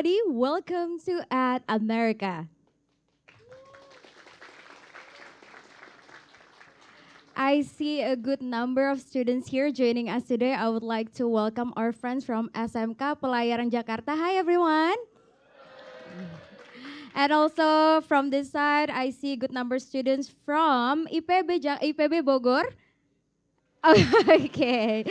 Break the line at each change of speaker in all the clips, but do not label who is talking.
everybody. Welcome to At America. I see a good number of students here joining us today. I would like to welcome our friends from SMK Pelayaran Jakarta. Hi, everyone. And also from this side, I see a good number of students from IPB Bogor. Okay.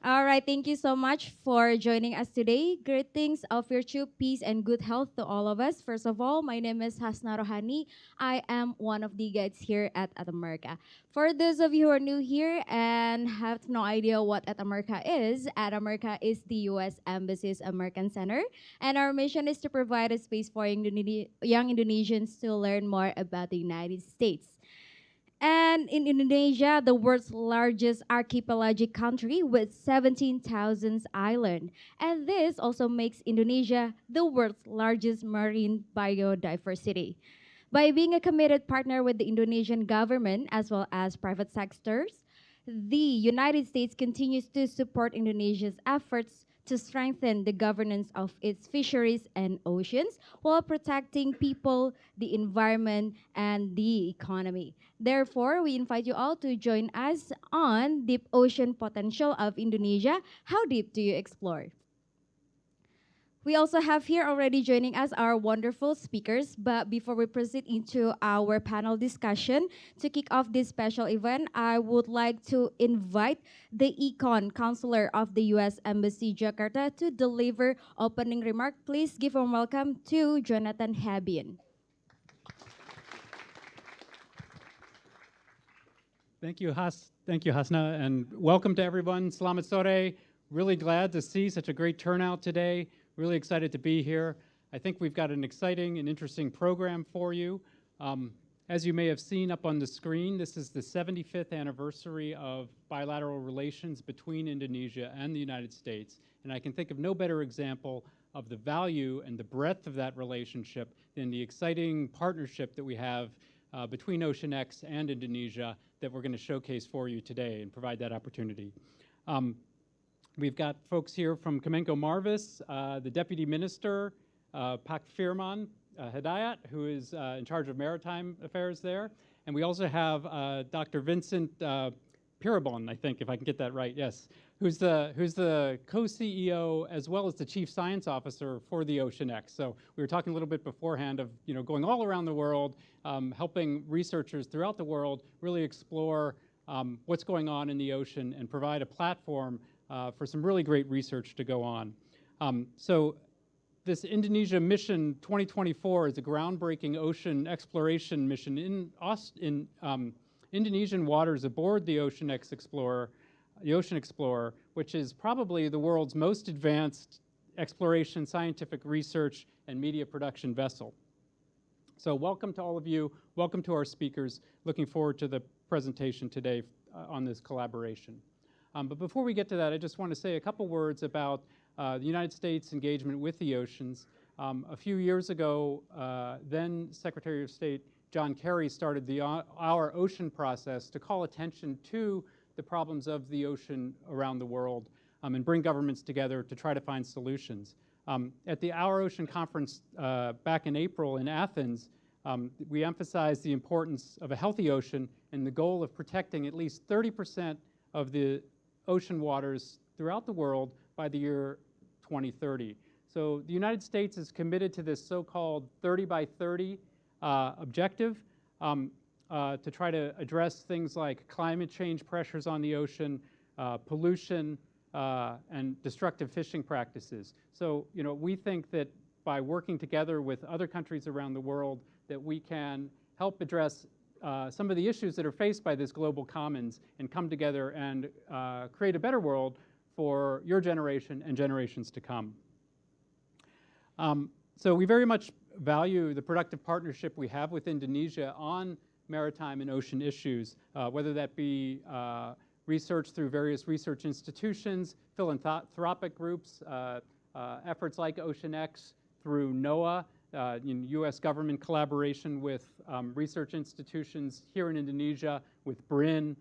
All right, thank you so much for joining us today. Greetings of virtue, peace, and good health to all of us. First of all, my name is Hasna Rohani. I am one of the guides here at America. For those of you who are new here and have no idea what At America is the U.S. Embassy's American Center, and our mission is to provide a space for young Indonesians to learn more about the United States. And in Indonesia, the world's largest archipelagic country with 17,000 islands. And this also makes Indonesia the world's largest marine biodiversity. By being a committed partner with the Indonesian government as well as private sectors, the United States continues to support Indonesia's efforts to strengthen the governance of its fisheries and oceans while protecting people, the environment, and the economy. Therefore, we invite you all to join us on Deep Ocean Potential of Indonesia. How deep do you explore? We also have here already joining us our wonderful speakers, but before we proceed into our panel discussion, to kick off this special event, I would like to invite the Econ Counselor of the U.S. Embassy Jakarta to deliver opening remark. Please give a welcome to Jonathan Habien.
Thank you, Hasna, and welcome to everyone. Selamat sore. Really glad to see such a great turnout today. Really excited to be here. I think we've got an exciting and interesting program for you. As you may have seen up on the screen, this is the 75th anniversary of bilateral relations between Indonesia and the United States. And I can think of no better example of the value and the breadth of that relationship than the exciting partnership that we have between OceanX and Indonesia that we're going to showcase for you today and provide that opportunity. We've got folks here from Kemenko Marves, the Deputy Minister, Pak Firman, Hidayat, who is in charge of Maritime Affairs there. And we also have Dr. Vincent Pierebone, I think, if I can get that right, yes, who's the co-CEO as well as the Chief Science Officer for the OceanX. So we were talking a little bit beforehand of going all around the world, helping researchers throughout the world really explore what's going on in the ocean and provide a platform for some really great research to go on. So this Indonesia Mission 2024 is a groundbreaking ocean exploration mission in Indonesian waters aboard the OceanXplorer, which is probably the world's most advanced exploration, scientific research, and media production vessel. So welcome to all of you. Welcome to our speakers. Looking forward to the presentation today on this collaboration. But before we get to that, I just want to say a couple words about the United States' engagement with the oceans. A few years ago, then Secretary of State John Kerry started the Our Ocean process to call attention to the problems of the ocean around the world and bring governments together to try to find solutions. At the Our Ocean conference back in April in Athens, we emphasized the importance of a healthy ocean and the goal of protecting at least 30% of the ocean waters throughout the world by the year 2030. So the United States is committed to this so-called 30 by 30 objective to try to address things like climate change pressures on the ocean, pollution, and destructive fishing practices. So, we think that by working together with other countries around the world that we can help address some of the issues that are faced by this global commons and come together and create a better world for your generation and generations to come. So we very much value the productive partnership we have with Indonesia on maritime and ocean issues, whether that be research through various research institutions, philanthropic groups, efforts like OceanX through NOAA, U.S. government collaboration with research institutions here in Indonesia, with BRIN,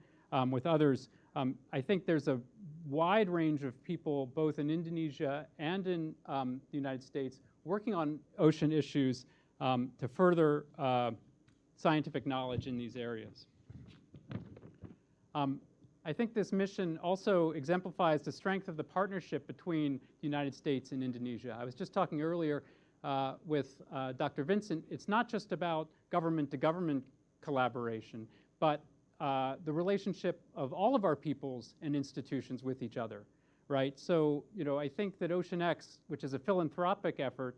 with others. I think there's a wide range of people, both in Indonesia and in the United States, working on ocean issues to further scientific knowledge in these areas. I think this mission also exemplifies the strength of the partnership between the United States and Indonesia. I was just talking earlier with Dr. Vincent. It's not just about government-to-government collaboration, but the relationship of all of our peoples and institutions with each other, right? So, I think that OceanX, which is a philanthropic effort,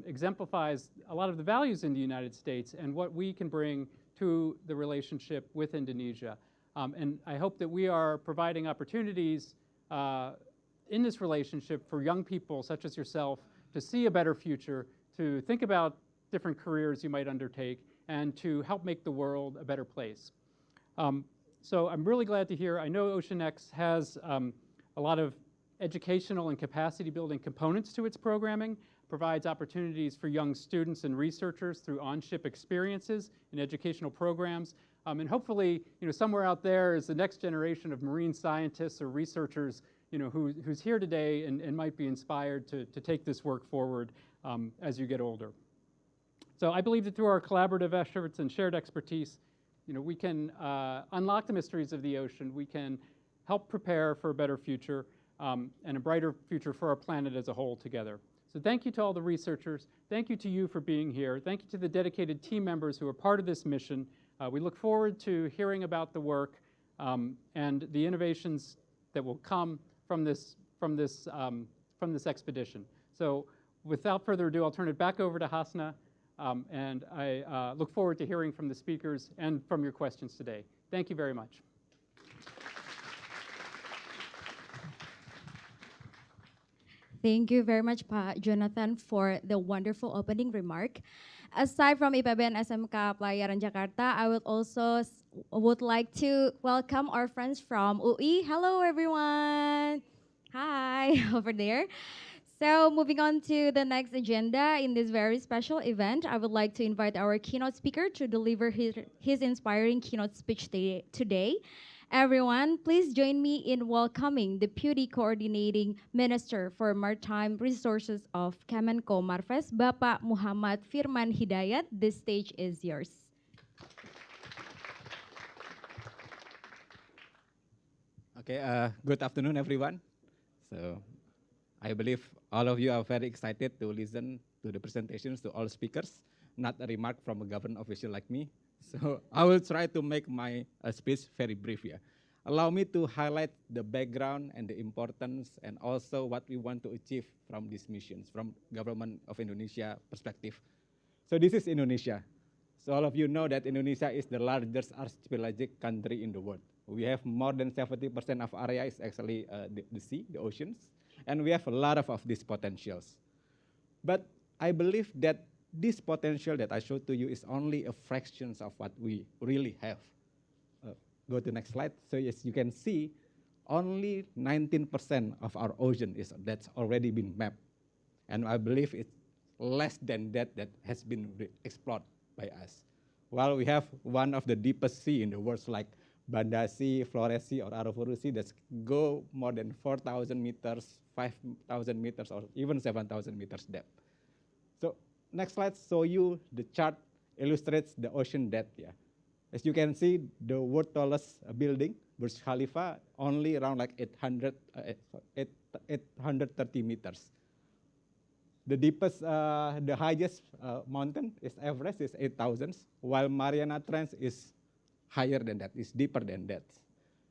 exemplifies a lot of the values in the United States and what we can bring to the relationship with Indonesia. And I hope that we are providing opportunities in this relationship for young people such as yourself to see a better future, to think about different careers you might undertake, and to help make the world a better place. So I'm really glad to hear. I know OceanX has a lot of educational and capacity building components to its programming, provides opportunities for young students and researchers through on-ship experiences and educational programs. And hopefully, somewhere out there is the next generation of marine scientists or researchers, who's here today and might be inspired to take this work forward as you get older. So I believe that through our collaborative efforts and shared expertise, we can unlock the mysteries of the ocean. We can help prepare for a better future and a brighter future for our planet as a whole together. So thank you to all the researchers. Thank you to you for being here. Thank you to the dedicated team members who are part of this mission. We look forward to hearing about the work and the innovations that will come from this expedition. So without further ado, I'll turn it back over to Hasna, and I look forward to hearing from the speakers and from your questions today. Thank you very much.
Thank you very much, Pa Jonathan, for the wonderful opening remark. Aside from IPB and SMK Pelayaran Jakarta, I would like to welcome our friends from UI. Hello, everyone. Hi, over there. So moving on to the next agenda in this very special event, I would like to invite our keynote speaker to deliver his inspiring keynote speech today. Everyone, please join me in welcoming the Deputy Coordinating Minister for Maritime Resources of Kemenko Marves, Bapak Mochammad Firman Hidayat. The stage is yours.
Okay, good afternoon, everyone. So I believe all of you are very excited to listen to the presentations to all speakers, not a remark from a government official like me. So I will try to make my speech very brief here. Allow me to highlight the background and the importance and also what we want to achieve from these missions, from government of Indonesia perspective. So this is Indonesia. So all of you know that Indonesia is the largest archipelagic country in the world. We have more than 70% of area is actually the sea, the oceans, and we have a lot of these potentials. But I believe that this potential that I showed to you is only a fraction of what we really have. Go to the next slide. So as you can see, only 19% of our ocean that's already been mapped. And I believe it's less than that has been explored by us. While we have one of the deepest sea in the world, like Banda Sea, Flores Sea, or Arafuru Sea, that go more than 4,000 meters, 5,000 meters, or even 7,000 meters depth. So next slide show you the chart illustrates the ocean depth. Yeah. As you can see, the world tallest building, Burj Khalifa, only around like 830 meters. The deepest, the highest mountain is Everest, is 8,000, while Mariana Trench is higher than that, is deeper than that.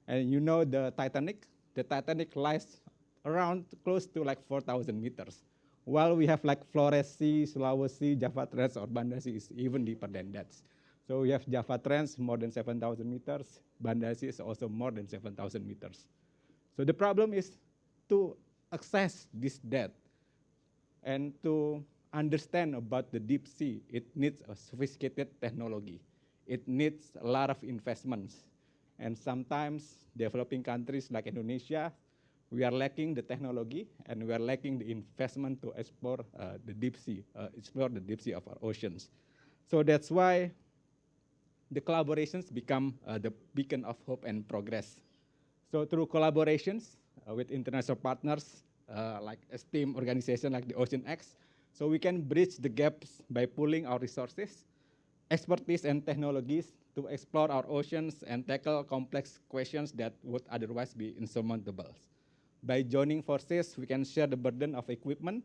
And you know the Titanic lies around close to like 4,000 meters. While we have like Flores Sea, Sulawesi, Java Trench, or Banda Sea is even deeper than that. So we have Java Trench more than 7,000 meters. Banda Sea is also more than 7,000 meters. So the problem is to access this depth and to understand about the deep sea, it needs a sophisticated technology. It needs a lot of investments. And sometimes developing countries like Indonesia, we are lacking the technology and we are lacking the investment to explore the deep sea of our oceans. So that's why the collaborations become the beacon of hope and progress. So through collaborations, with international partners like esteemed organization like the OceanX. So we can bridge the gaps by pooling our resources, expertise, and technologies to explore our oceans and tackle complex questions that would otherwise be insurmountable. By joining forces, we can share the burden of equipment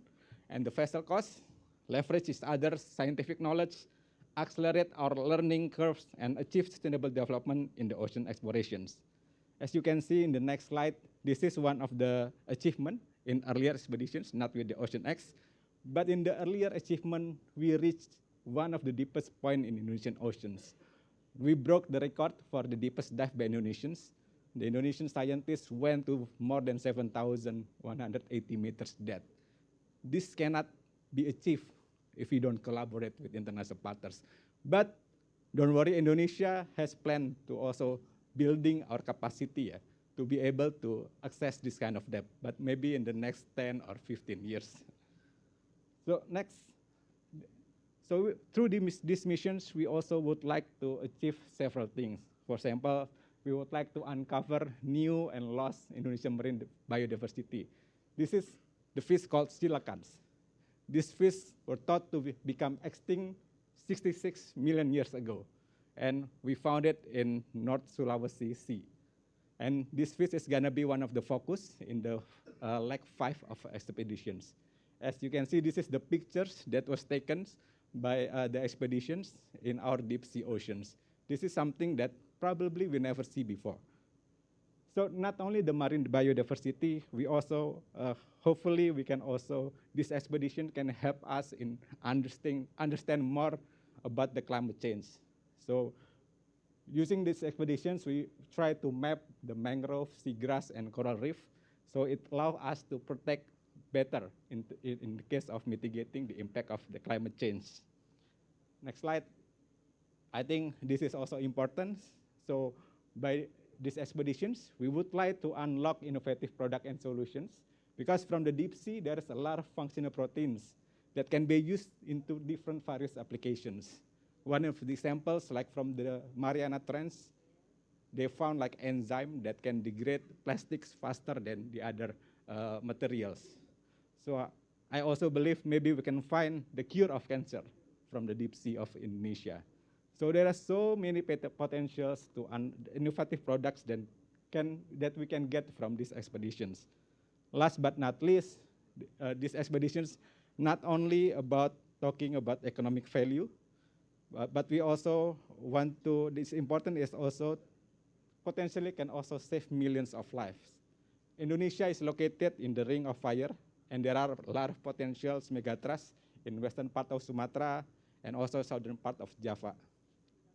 and the vessel costs, leverage each other's scientific knowledge, accelerate our learning curves, and achieve sustainable development in the ocean explorations. As you can see in the next slide, this is one of the achievements in earlier expeditions, not with the OceanX, but in the earlier achievement, we reached one of the deepest point in Indonesian oceans. We broke the record for the deepest dive by Indonesians. The Indonesian scientists went to more than 7,180 meters depth. This cannot be achieved if we don't collaborate with international partners. But don't worry, Indonesia has planned to also building our capacity to be able to access this kind of depth, but maybe in the next 10 or 15 years. So next, through these missions, we also would like to achieve several things. For example, we would like to uncover new and lost Indonesian marine biodiversity. This is the fish called coelacanths. These fish were thought to become extinct 66 million years ago, and we found it in North Sulawesi Sea. And this fish is gonna be one of the focus in the leg 5 of expeditions. As you can see, this is the pictures that was taken by the expeditions in our deep sea oceans. This is something that probably we never see before. So not only the marine biodiversity, we also, hopefully we can also, this expedition can help us in understand more about the climate change. So using these expeditions, we try to map the mangrove, seagrass, and coral reef. So it allows us to protect better in the case of mitigating the impact of the climate change. Next slide. I think this is also important. So by these expeditions, we would like to unlock innovative products and solutions, because from the deep sea, there is a lot of functional proteins that can be used into different various applications. One of the examples, like from the Mariana Trench, they found like enzyme that can degrade plastics faster than the other materials. So I also believe maybe we can find the cure of cancer from the deep sea of Indonesia. So there are so many potentials to innovative products that we can get from these expeditions. Last but not least, these expeditions not only about talking about economic value, but we also want to, this important is also potentially can also save millions of lives. Indonesia is located in the Ring of Fire, and there are a lot of potentials megatrusts in western part of Sumatra and also southern part of Java.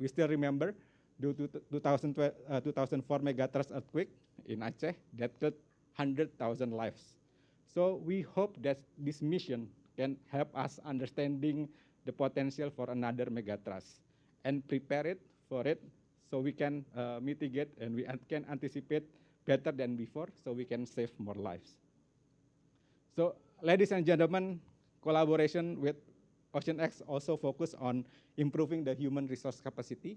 We still remember due to 2004 megatrust earthquake in Aceh that killed 100,000 lives. So we hope that this mission can help us understanding the potential for another megatrust and prepare it for it so we can mitigate and we can anticipate better than before so we can save more lives. So ladies and gentlemen, collaboration with OceanX also focus on improving the human resource capacity.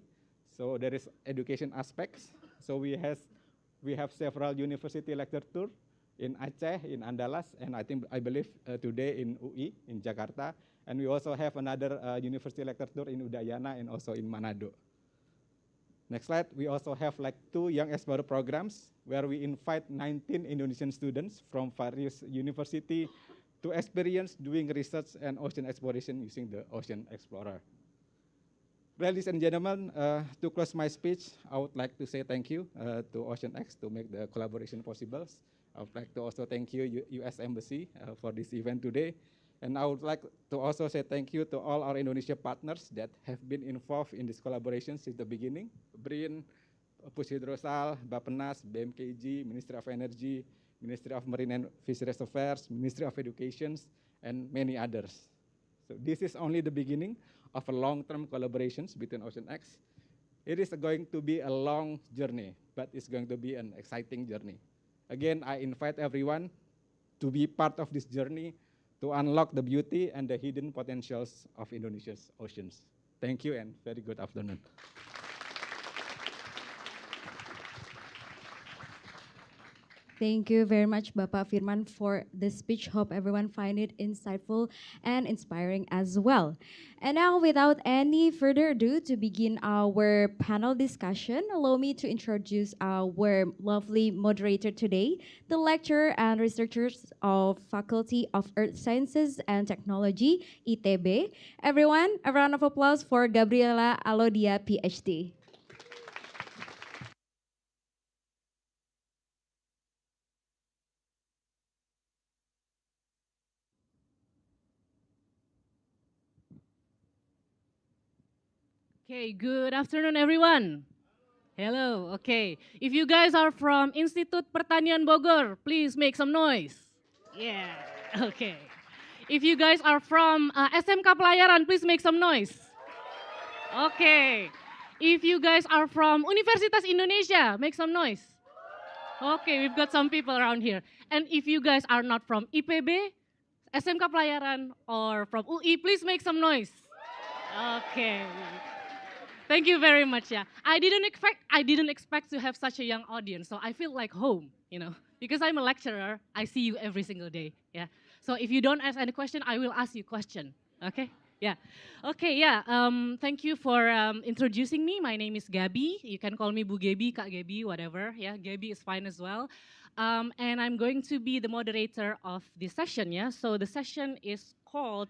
So there is education aspects. So we have several university lecture tour in Aceh, in Andalas, and I believe today in UI, in Jakarta. And we also have another university lecture tour in Udayana and also in Manado. Next slide, we also have like 2 Young Explorer programs where we invite 19 Indonesian students from various universities to experience doing research and ocean exploration using the OceanXplorer. Ladies and gentlemen, to close my speech, I would like to say thank you to OceanX to make the collaboration possible. I would like to also thank you, U.S. Embassy, for this event today. And I would like to also say thank you to all our Indonesia partners that have been involved in this collaboration since the beginning. BRIN, Push Hydrosal, Bapenas, BMKG, Ministry of Energy, Ministry of Marine and Fisheries Affairs, Ministry of Education, and many others. So this is only the beginning of a long-term collaborations between OceanX. It is going to be a long journey, but it's going to be an exciting journey. Again, I invite everyone to be part of this journey to unlock the beauty and the hidden potentials of Indonesia's oceans. Thank you and very good afternoon.
Thank you very much, Bapak Firman, for this speech. Hope everyone find it insightful and inspiring as well. And now, without any further ado, to begin our panel discussion, allow me to introduce our lovely moderator today, the lecturer and researchers of Faculty of Earth Sciences and Technology, ITB. Everyone, a round of applause for Gabriella Alodia, Ph.D.
Okay, good afternoon, everyone. Hello, okay. If you guys are from Institut Pertanian Bogor, please make some noise. Yeah, okay. If you guys are from SMK Pelayaran, please make some noise. Okay. If you guys are from Universitas Indonesia, make some noise. Okay, we've got some people around here. And if you guys are not from IPB, SMK Pelayaran, or from UI, please make some noise. Okay. Thank you very much. Yeah, I didn't expect to have such a young audience, so I feel like home. Because I'm a lecturer, I see you every single day. Yeah. So if you don't ask any question, I will ask you question. Okay. Yeah. Okay. Yeah. Thank you for introducing me. My name is Gabi. You can call me Bu Gabi, Kak Gabi, whatever. Yeah, Gabi is fine as well. And I'm going to be the moderator of this session. Yeah. So the session is called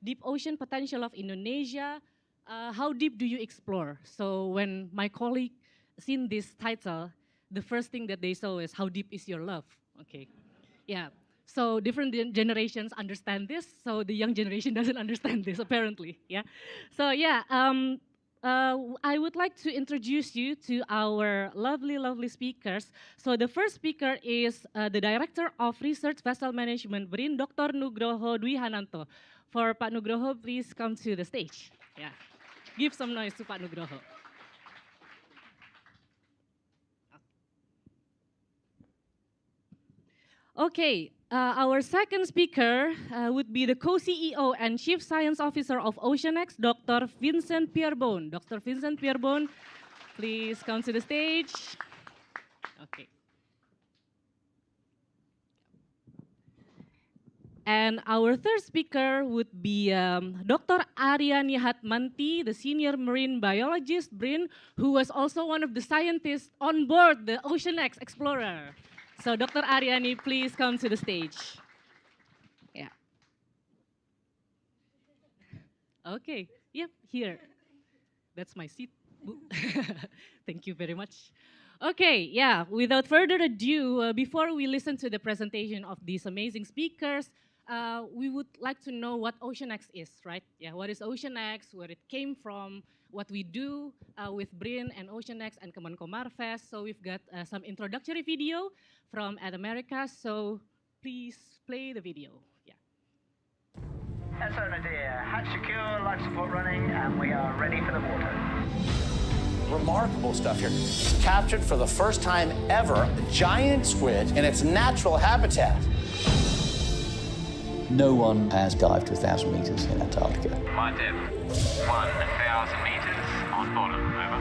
Deep Ocean Potential of Indonesia. How deep do you explore? So when my colleague seen this title, the first thing that they saw is how deep is your love? Okay, yeah. So different generations understand this. So the young generation doesn't understand this apparently. Yeah. So yeah, I would like to introduce you to our lovely, lovely speakers. So the first speaker is the Director of Research Vessel Management BRIN, Dr. Nugroho Dwi Hananto. For Pak Nugroho, please come to the stage. Yeah. Give some noise to Pak Nugroho. Okay, our second speaker would be the co-CEO and Chief Science Officer of OceanX, Dr. Vincent Pierebone. Dr. Vincent Pierebone, please come to the stage. Okay. And our third speaker would be Dr. Ariani Hatmanti, the Senior Marine Biologist, BRIN, who was also one of the scientists on board the OceanX Explorer. So Dr. Ariani, please come to the stage. Yeah. Okay, yep, here. That's my seat. Thank you very much. Okay, yeah, without further ado, before we listen to the presentation of these amazing speakers, we would like to know what OceanX is, right? Yeah, what is OceanX, where it came from, what we do with BRIN and OceanX and Kemenko Marves. So we've got some introductory video from America, so please play the video. Yeah.
That's our idea. Hatch secure, life support running, and we are ready for the water. Remarkable stuff here. It's captured for the first time ever a giant squid in its natural habitat.
No one has dived to 1,000 meters in Antarctica.
My depth, 1,000 meters on bottom, over.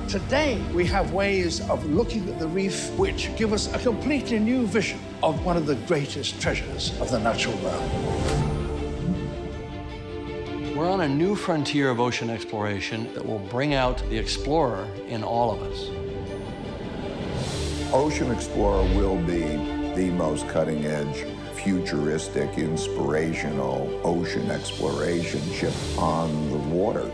Today, we have ways of looking at the reef which give us a completely new vision of one of the greatest treasures of the natural world.
We're on a new frontier of ocean exploration that will bring out the explorer in all of us.
OceanXplorer will be the most cutting-edge, futuristic, inspirational ocean exploration ship on the water.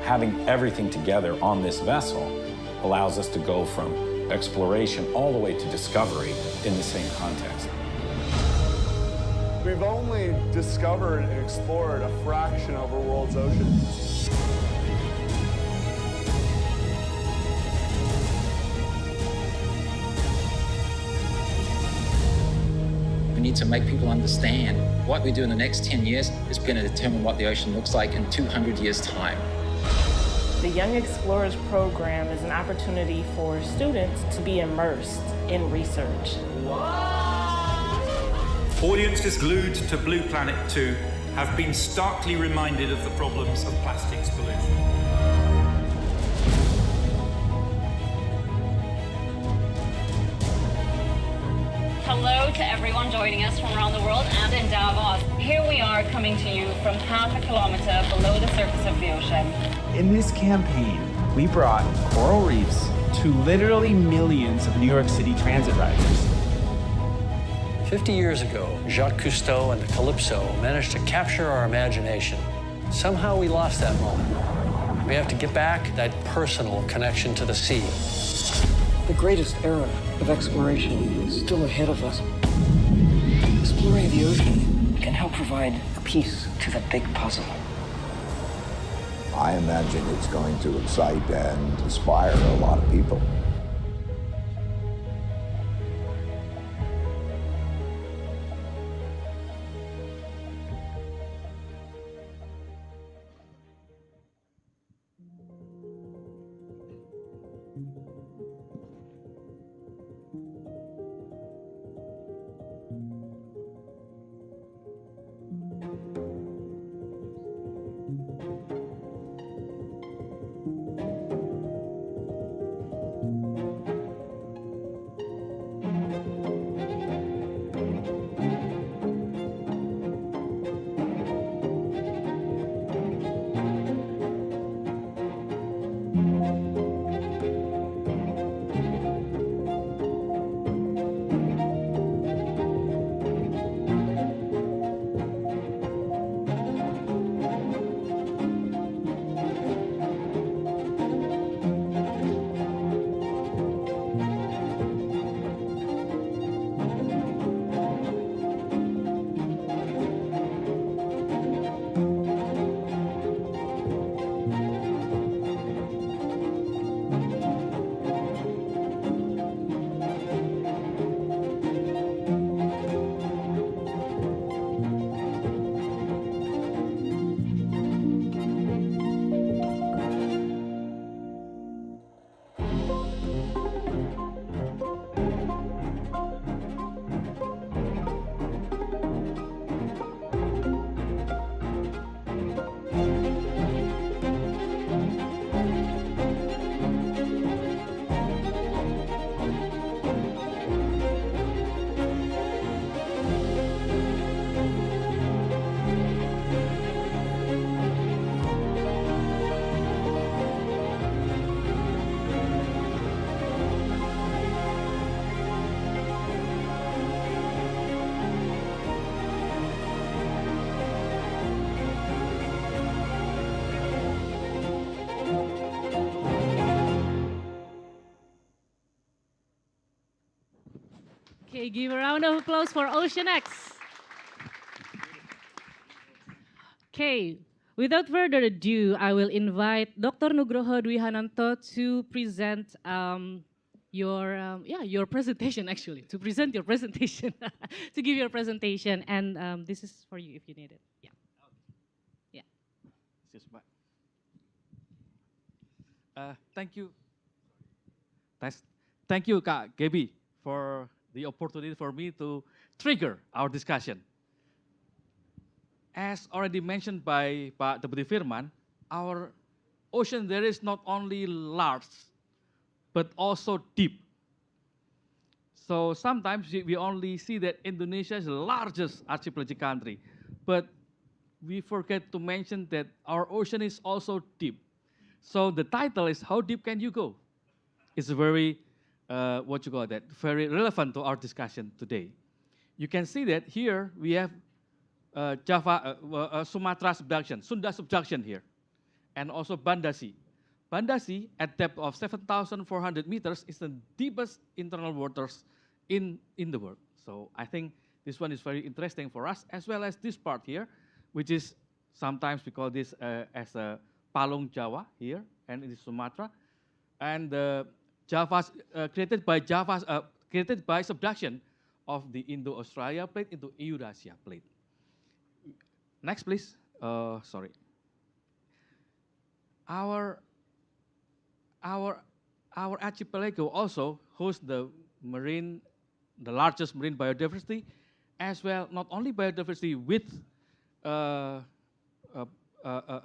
Having everything together on this vessel allows us to go from exploration all the way to discovery in the same context.
We've only discovered and explored a fraction of our world's oceans.
We need to make people understand what we do in the next 10 years is going to determine what the ocean looks like in 200 years' time.
The Young Explorers program is an opportunity for students to be immersed in research.
Audiences glued to Blue Planet 2 have been starkly reminded of the problems of plastics pollution.
everyone joining us from around the world and in Davos. Here we are coming to you from half a kilometer below the surface of the ocean.
In this campaign, we brought coral reefs to literally millions of New York City transit riders.
50 years ago, Jacques Cousteau and the Calypso managed to capture our imagination. Somehow we lost that moment. We have to get back that personal connection to the sea.
The greatest era of exploration is still ahead of us. Exploring the ocean can help provide a piece to the big puzzle.
I imagine it's going to excite and inspire a lot of people.
Okay, give a round of applause for OceanX. Okay, without further ado, I will invite Dr. Nugroho Dwi Hananto to present your presentation, actually, to present your presentation, to give your presentation, and this is for you if you need it. Yeah. Yeah.
Thank you. Thank you, Kak Gaby, for the opportunity for me to trigger our discussion. As already mentioned by Pak Deputy Firman, our ocean there is not only large, but also deep. So sometimes we only see that Indonesia is the largest archipelagic country, but we forget to mention that our ocean is also deep. So the title is, How Deep Can You Go? It's very, very relevant to our discussion today. You can see that here we have Sumatra subduction, Sunda subduction here, and also Banda Sea. Banda Sea, at depth of 7,400 meters, is the deepest internal waters in the world. So I think this one is very interesting for us, as well as this part here, which is sometimes we call this as a Palung Jawa here, and it is Sumatra, and Java created by subduction of the Indo-Australia plate into Eurasia plate. Next, please. Sorry. Our archipelago also hosts the largest marine biodiversity, as well not only biodiversity with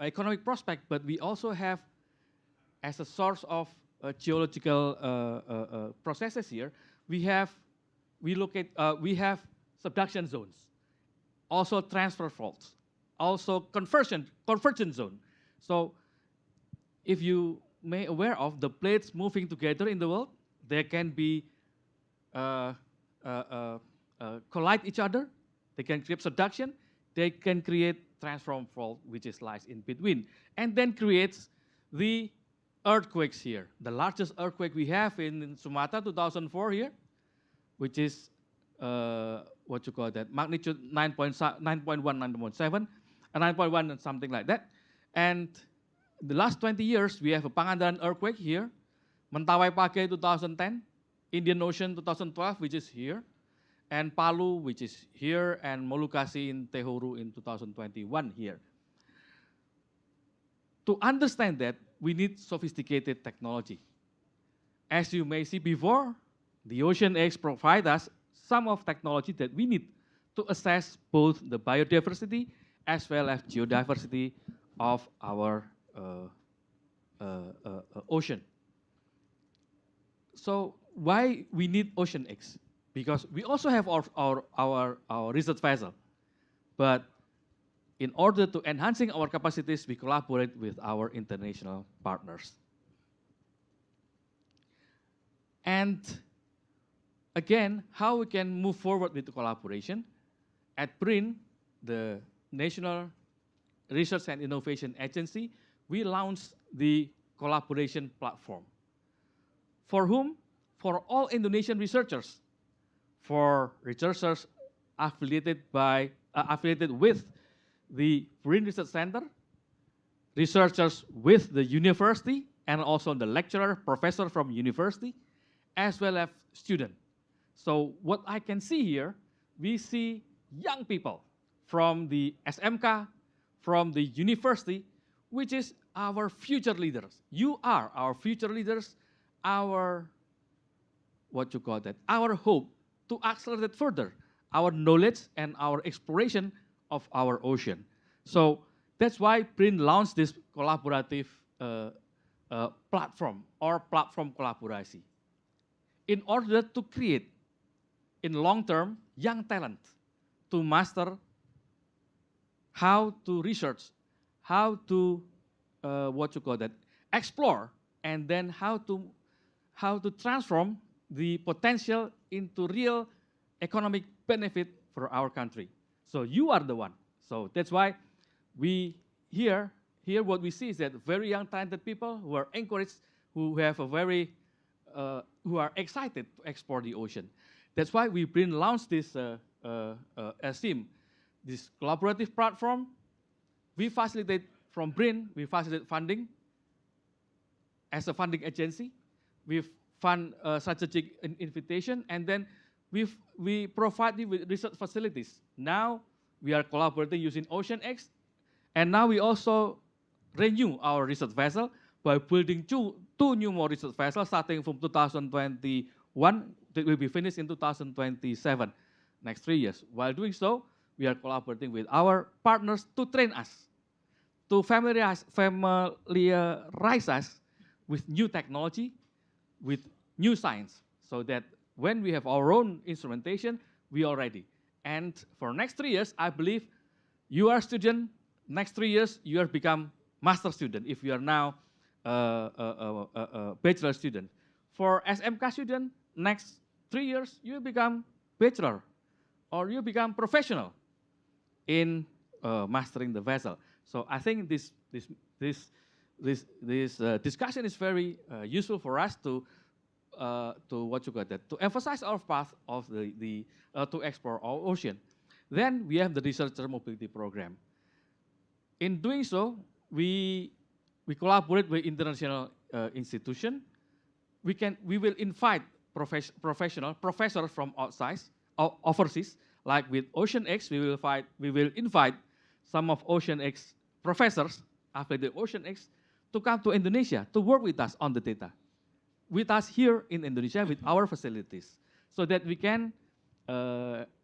economic prospect, but we also have, as a source of geological processes here, we have subduction zones, also transfer faults, also convergence zone. So if you may aware of the plates moving together in the world, there can be collide each other, they can create subduction, they can create transform fault, which lies in between, and then creates the earthquakes here. The largest earthquake we have in Sumatra, 2004 here, which is what you call that, magnitude 9.1, 9.7, 9.1 and something like that. And the last 20 years, we have a Pangandaran earthquake here, Mentawai Pake 2010, Indian Ocean 2012, which is here, and Palu, which is here, and Molukasi in Tehoru in 2021 here. To understand that, we need sophisticated technology. As you may see before, the OceanX provides us some of technology that we need to assess both the biodiversity as well as geodiversity of our ocean. So why we need OceanX? Because we also have our research vessel, but in order to enhancing our capacities, we collaborate with our international partners. And again, how we can move forward with the collaboration? At BRIN, the National Research and Innovation Agency, we launched the collaboration platform. For whom? For all Indonesian researchers, for researchers affiliated with the BRIN Research Center, researchers with the university, and also the lecturer, professor from university, as well as student. So what I can see here, we see young people from the SMK, from the university, which is our future leaders. You are our future leaders, our, what you call that, our hope to accelerate further our knowledge and our exploration of our ocean. So that's why BRIN launched this collaborative platform or platform collaborasi in order to create in long term young talent to master how to research, how to what you call that, explore, and then how to transform the potential into real economic benefit for our country. So you are the one. So that's why we here what we see is that very young talented people who are encouraged, who have a very who are excited to explore the ocean. That's why we BRIN launched this SIM, this collaborative platform. We facilitate from BRIN, we facilitate funding as a funding agency. We fund strategic invitation, and then we provide you with research facilities. Now we are collaborating using OceanX, and now we also renew our research vessel by building two new more research vessels starting from 2021 that will be finished in 2027, next 3 years. While doing so, we are collaborating with our partners to train us, to familiarize us with new technology, with new science, so that when we have our own instrumentation, we are ready. And for next 3 years, I believe you are a student, next 3 years, you have become master student if you are now a bachelor student. For SMK student, next 3 years, you become bachelor, or you become professional in mastering the vessel. So I think this discussion is very useful for us to what you got that, to emphasize our path of to explore our ocean. Then we have the researcher mobility program. In doing so, we collaborate with international institution. We will invite professors from outside, overseas. Like with OceanX, we will invite some of OceanX professors after the OceanX to come to Indonesia to work with us on the data, with us here in Indonesia with our facilities, so that we can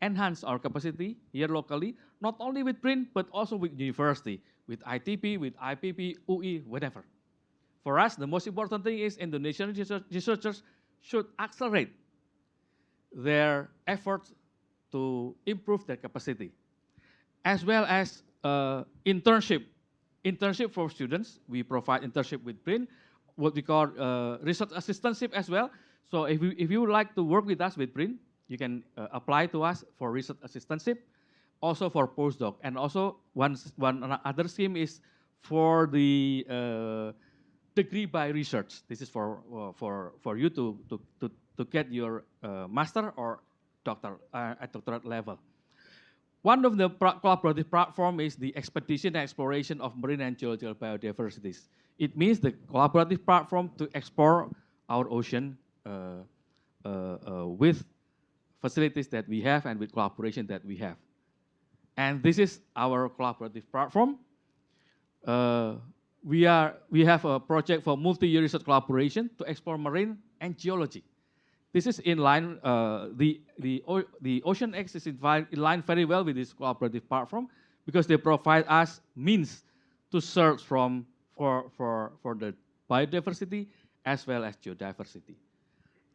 enhance our capacity here locally, not only with BRIN, but also with university, with ITP, with IPP, UI, whatever. For us, the most important thing is Indonesian researchers should accelerate their efforts to improve their capacity, as well as internship for students. We provide internship with BRIN, what we call research assistantship as well. So if you would like to work with us with BRIN, you can apply to us for research assistantship, also for postdoc, and also one other scheme is for the degree by research. This is for you to get your master or doctor at doctorate level. One of the collaborative platform is the expedition and exploration of marine and geological biodiversities. It means the collaborative platform to explore our ocean with facilities that we have and with collaboration that we have. And this is our collaborative platform. We have a project for multi-year research collaboration to explore marine and geology. This is in line, the OceanX is in line very well with this collaborative platform because they provide us means to search for the biodiversity as well as geodiversity.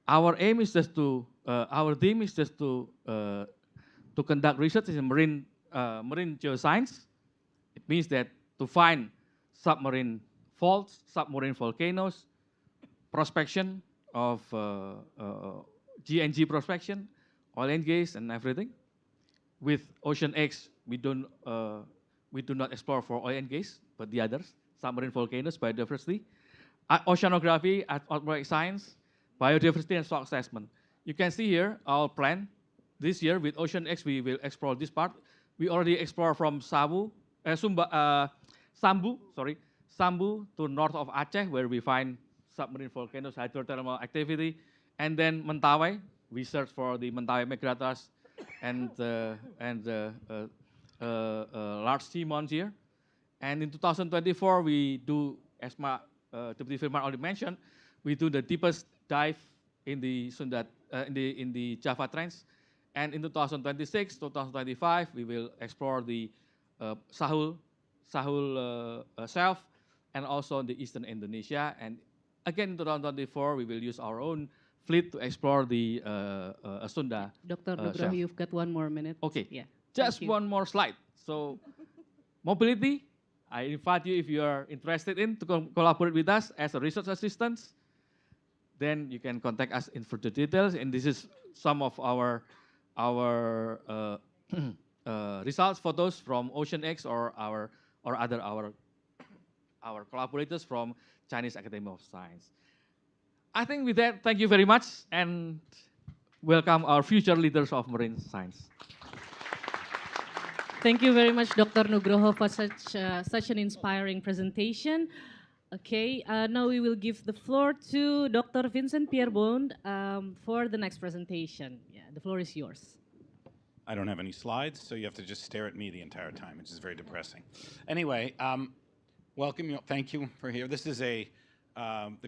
Our aim is just to, our theme is just to conduct research in marine geoscience. It means that to find submarine faults, submarine volcanoes, prospection of G&G prospection, oil and gas and everything. With OceanX, we do not explore for oil and gas, but the others, submarine volcanoes, biodiversity, oceanography, atmospheric science, biodiversity and soil assessment. You can see here our plan. This year with OceanX, we will explore this part. We already explore from Sambu to north of Aceh, where we find submarine volcanoes, hydrothermal activity, and then Mentawai. We search for the Mentawai migratas and large seamounts here. And in 2024, we do, as Deputy Firman already mentioned, we do the deepest dive in the in the Java Trench. And in 2026, 2025, we will explore the Sahul Shelf and also the eastern Indonesia. And again, in 2024, we will use our own fleet to explore the Sunda
Dr. Nugroho, you've got 1 more minute.
Okay,
Yeah.
just one more slide. So, mobility, I invite you if you are interested in to collaborate with us as a research assistant, then you can contact us in further details. And this is some of our results, photos from OceanX or our collaborators from Chinese Academy of Science. I think with that, thank you very much and welcome our future leaders of marine science.
Thank you very much, Dr. Nugroho, for such an inspiring presentation. Okay, now we will give the floor to Dr. Vincent Pierebone for the next presentation. Yeah, the floor is yours.
I don't have any slides, so you have to just stare at me the entire time, which is very depressing. Anyway, welcome. Thank you for here. This is the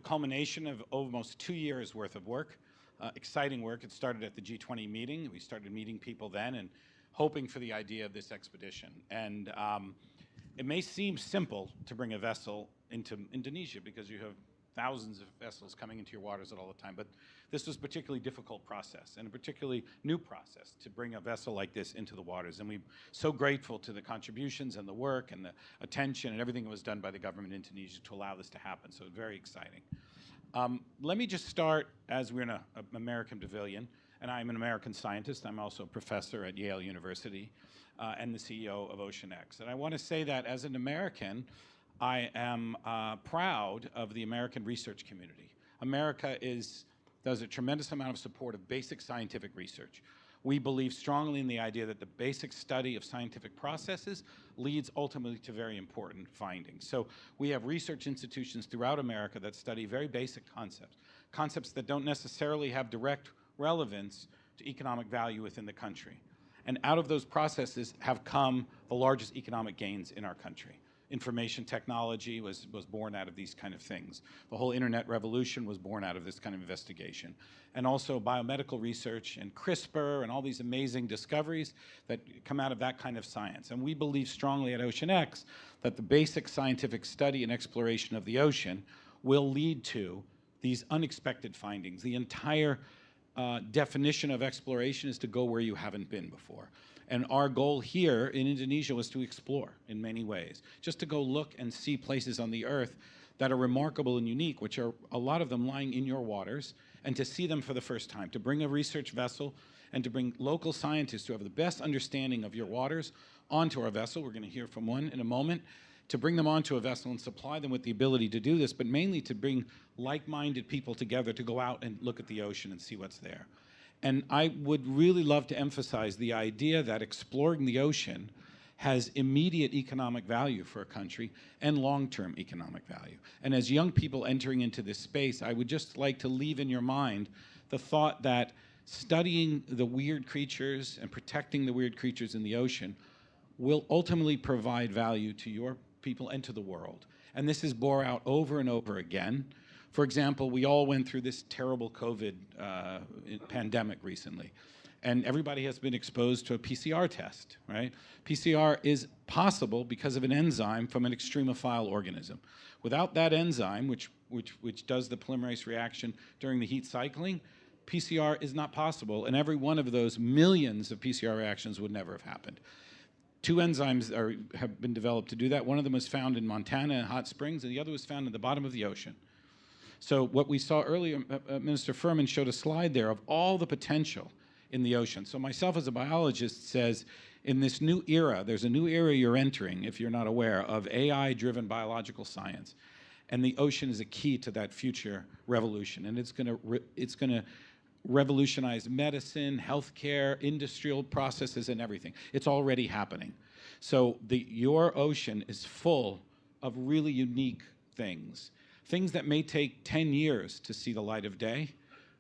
culmination of almost 2 years worth of work, exciting work. It started at the G20 meeting. We started meeting people then and hoping for the idea of this expedition. And it may seem simple to bring a vessel into Indonesia because you have thousands of vessels coming into your waters at all the time, but this was a particularly difficult process and a particularly new process to bring a vessel like this into the waters. And we're so grateful to the contributions and the work and the attention and everything that was done by the government of Indonesia to allow this to happen. So it's very exciting. Let me just start, as we're in an American pavilion, and I'm an American scientist. I'm also a professor at Yale University and the CEO of OceanX. And I want to say that as an American, I am proud of the American research community. America does a tremendous amount of support of basic scientific research. We believe strongly in the idea that the basic study of scientific processes leads ultimately to very important findings. So we have research institutions throughout America that study very basic concepts that don't necessarily have direct relevance to economic value within the country. And out of those processes have come the largest economic gains in our country. Information technology was born out of these kind of things. The whole internet revolution was born out of this kind of investigation. And also biomedical research and CRISPR and all these amazing discoveries that come out of that kind of science. And we believe strongly at OceanX that the basic scientific study and exploration of the ocean will lead to these unexpected findings. The entire definition of exploration is to go where you haven't been before. And our goal here in Indonesia was to explore in many ways, just to go look and see places on the earth that are remarkable and unique, which are a lot of them lying in your waters, and to see them for the first time, to bring a research vessel and to bring local scientists who have the best understanding of your waters onto our vessel. We're going to hear from one in a moment, to bring them onto a vessel and supply them with the ability to do this, but mainly to bring like-minded people together to go out and look at the ocean and see what's there. And I would really love to emphasize the idea that exploring the ocean has immediate economic value for a country and long-term economic value. And as young people entering into this space, I would just like to leave in your mind the thought that studying the weird creatures and protecting the weird creatures in the ocean will ultimately provide value to your people and to the world. And this is bore out over and over again. For example, we all went through this terrible COVID pandemic recently, and everybody has been exposed to a PCR test, right? PCR is possible because of an enzyme from an extremophile organism. Without that enzyme, which does the polymerase reaction during the heat cycling, PCR is not possible, and every one of those millions of PCR reactions would never have happened. 2 enzymes have been developed to do that. One of them was found in Montana in hot springs, and the other was found at the bottom of the ocean. So what we saw earlier, Minister Firman showed a slide there of all the potential in the ocean. So myself as a biologist says, in this new era, there's a new era you're entering, if you're not aware, of AI-driven biological science. And the ocean is a key to that future revolution. And it's going to revolutionize medicine, healthcare, industrial processes, and everything. It's already happening. So your ocean is full of really unique things. Things that may take 10 years to see the light of day,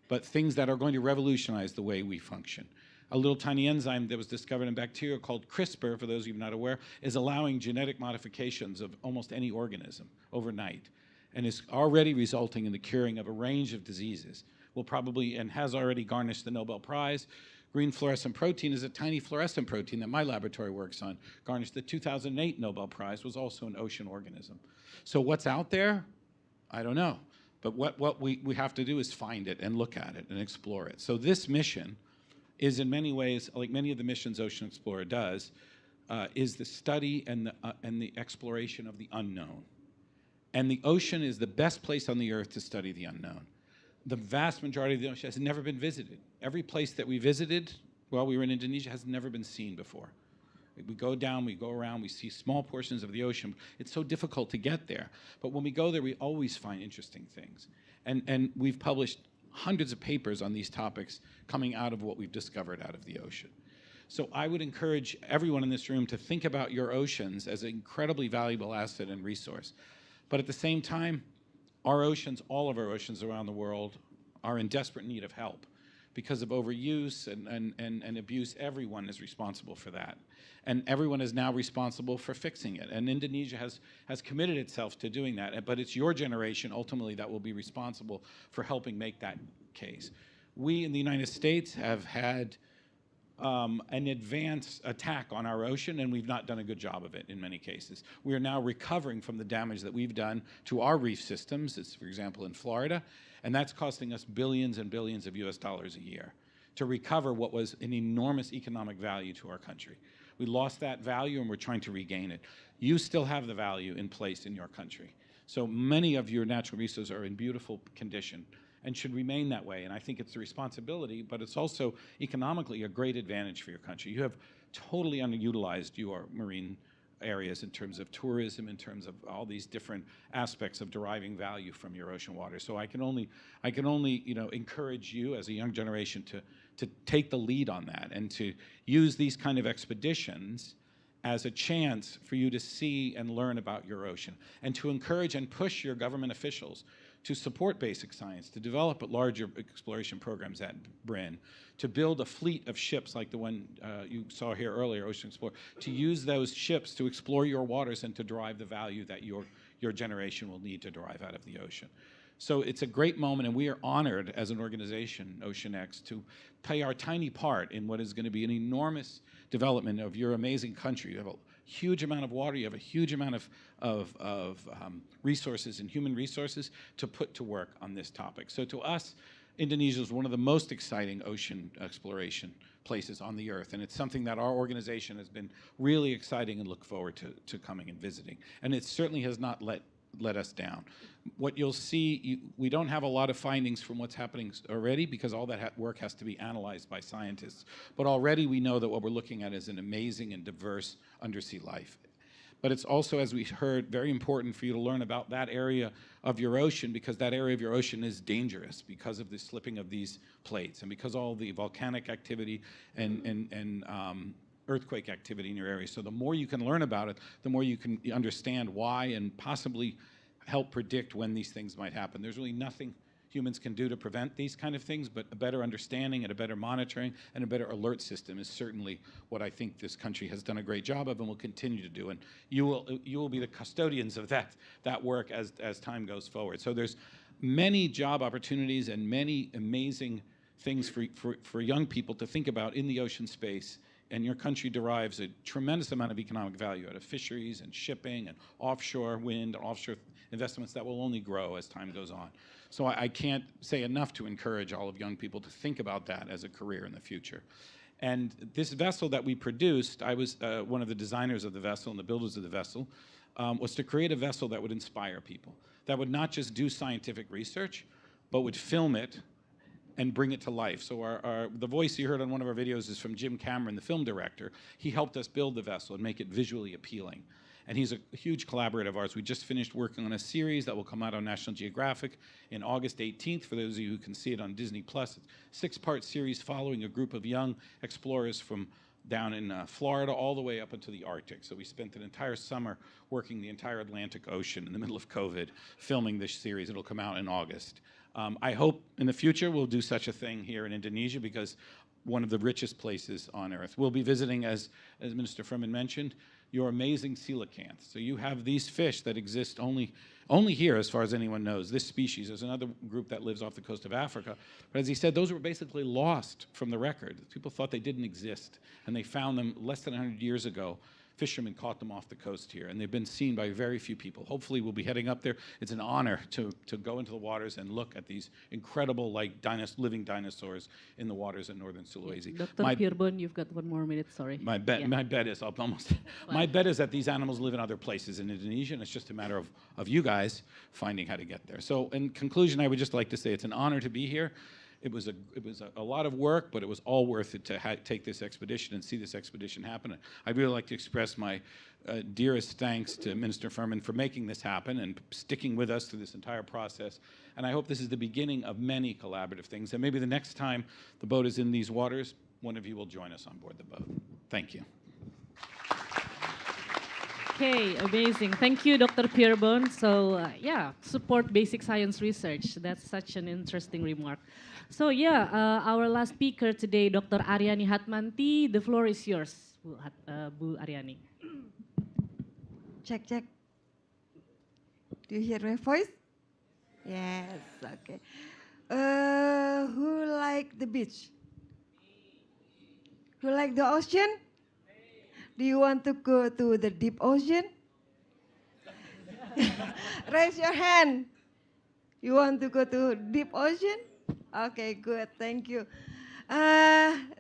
but things that are going to revolutionize the way we function. A little tiny enzyme that was discovered in bacteria called CRISPR, for those of you not aware, is allowing genetic modifications of almost any organism overnight, and is already resulting in the curing of a range of diseases. Will probably, and has already garnished the Nobel Prize. Green fluorescent protein is a tiny fluorescent protein that my laboratory works on. Garnished the 2008 Nobel Prize, was also an ocean organism. So what's out there? I don't know. But what we have to do is find it and look at it and explore it. So this mission is in many ways, like many of the missions OceanXplorer does, is the study and the exploration of the unknown. And the ocean is the best place on the earth to study the unknown. The vast majority of the ocean has never been visited. Every place that we visited while we were in Indonesia has never been seen before. We go down, we go around, we see small portions of the ocean. It's so difficult to get there. But when we go there, we always find interesting things. And we've published hundreds of papers on these topics coming out of what we've discovered out of the ocean. So I would encourage everyone in this room to think about your oceans as an incredibly valuable asset and resource. But at the same time, our oceans, all of our oceans around the world, are in desperate need of help. Because of overuse and abuse, everyone is responsible for that. And everyone is now responsible for fixing it. And Indonesia has committed itself to doing that. But it's your generation, ultimately, that will be responsible for helping make that case. We in the United States have had an advanced attack on our ocean, and we've not done a good job of it in many cases. We are now recovering from the damage that we've done to our reef systems, it's, for example, in Florida, and that's costing us billions and billions of US dollars a year to recover what was an enormous economic value to our country. We lost that value and we're trying to regain it. You still have the value in place in your country. So many of your natural resources are in beautiful condition and should remain that way. And I think it's a responsibility, but it's also economically a great advantage for your country. You have totally underutilized your marine areas in terms of tourism, in terms of all these different aspects of deriving value from your ocean water. So I can only encourage you as a young generation to take the lead on that and to use these kind of expeditions as a chance for you to see and learn about your ocean, and to encourage and push your government officials to support basic science, to develop larger exploration programs at BRIN, to build a fleet of ships like the one you saw here earlier, OceanXplorer, to use those ships to explore your waters and to derive the value that your generation will need to derive out of the ocean. So it's a great moment, and we are honored as an organization, OceanX, to play our tiny part in what is going to be an enormous development of your amazing country. You have a huge amount of water, you have a huge amount of resources and human resources to put to work on this topic. So to us, Indonesia is one of the most exciting ocean exploration places on the earth, and it's something that our organization has been really exciting and look forward to coming and visiting. And it certainly has not let us down. What you'll see, we don't have a lot of findings from what's happening already because all that work has to be analyzed by scientists. But already we know that what we're looking at is an amazing and diverse undersea life. But it's also, as we heard, very important for you to learn about that area of your ocean, because that area of your ocean is dangerous because of the slipping of these plates and because all the volcanic activity and earthquake activity in your area. So the more you can learn about it, the more you can understand why and possibly help predict when these things might happen. There's really nothing humans can do to prevent these kind of things, but a better understanding and a better monitoring and a better alert system is certainly what I think this country has done a great job of and will continue to do. And you will be the custodians of that work as time goes forward. So there's many job opportunities and many amazing things for young people to think about in the ocean space. And your country derives a tremendous amount of economic value out of fisheries and shipping and offshore wind and offshore investments that will only grow as time goes on. So I can't say enough to encourage all of young people to think about that as a career in the future. And this vessel that we produced, I was one of the designers of the vessel and the builders of the vessel, was to create a vessel that would inspire people, that would not just do scientific research, but would film it and bring it to life. So the voice you heard on one of our videos is from Jim Cameron, the film director. He helped us build the vessel and make it visually appealing. And he's a huge collaborator of ours. We just finished working on a series that will come out on National Geographic in August 18th, for those of you who can see it on Disney+. It's a 6-part series following a group of young explorers from down in Florida all the way up into the Arctic. So we spent an entire summer working the entire Atlantic Ocean in the middle of COVID, filming this series. It'll come out in August. I hope in the future we'll do such a thing here in Indonesia, because one of the richest places on earth. We'll be visiting, as Minister Firman mentioned, your amazing coelacanths. So you have these fish that exist only here, as far as anyone knows. This species, there's another group that lives off the coast of Africa. But as he said, those were basically lost from the record. People thought they didn't exist, and they found them less than 100 years ago. Fishermen caught them off the coast here, and they've been seen by very few people. Hopefully we'll be heading up there. It's an honor to go into the waters and look at these incredible, like, living dinosaurs in the waters in northern Sulawesi.
Dr. Pierebone, you've got 1 more minute, sorry.
My bet is up almost. My bet is that these animals live in other places in Indonesia, and it's just a matter of you guys finding how to get there. So in conclusion, I would just like to say it's an honor to be here. It was a lot of work, but it was all worth it to take this expedition and see this expedition happen. I'd really like to express my dearest thanks to Minister Firman for making this happen and sticking with us through this entire process. And I hope this is the beginning of many collaborative things. And maybe the next time the boat is in these waters, one of you will join us on board the boat. Thank you.
Okay, amazing. Thank you, Dr. Pierebone. So yeah, support basic science research. That's such an interesting remark. So yeah, our last speaker today, Dr. Ariani Hatmanti. The floor is yours, Bu Ariani.
Check, check. Do you hear my voice? Yes, okay. Who like the beach? Who like the ocean? Do you want to go to the deep ocean? Raise your hand. You want to go to deep ocean? Okay, good, thank you.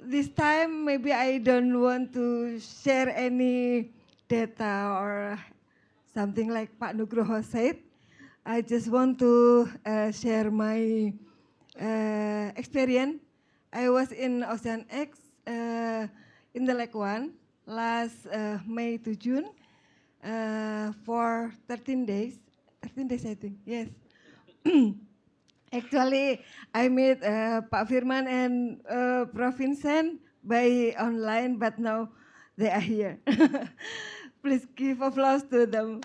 This time maybe I don't want to share any data or something like Pak Nugroho said. I just want to share my experience. I was in OceanX in the Lake 1 last May to June for 13 days. 13 days, I think, yes. Actually, I met Pak Firman and Prof. Vincent by online, but now they are here. Please give applause to them.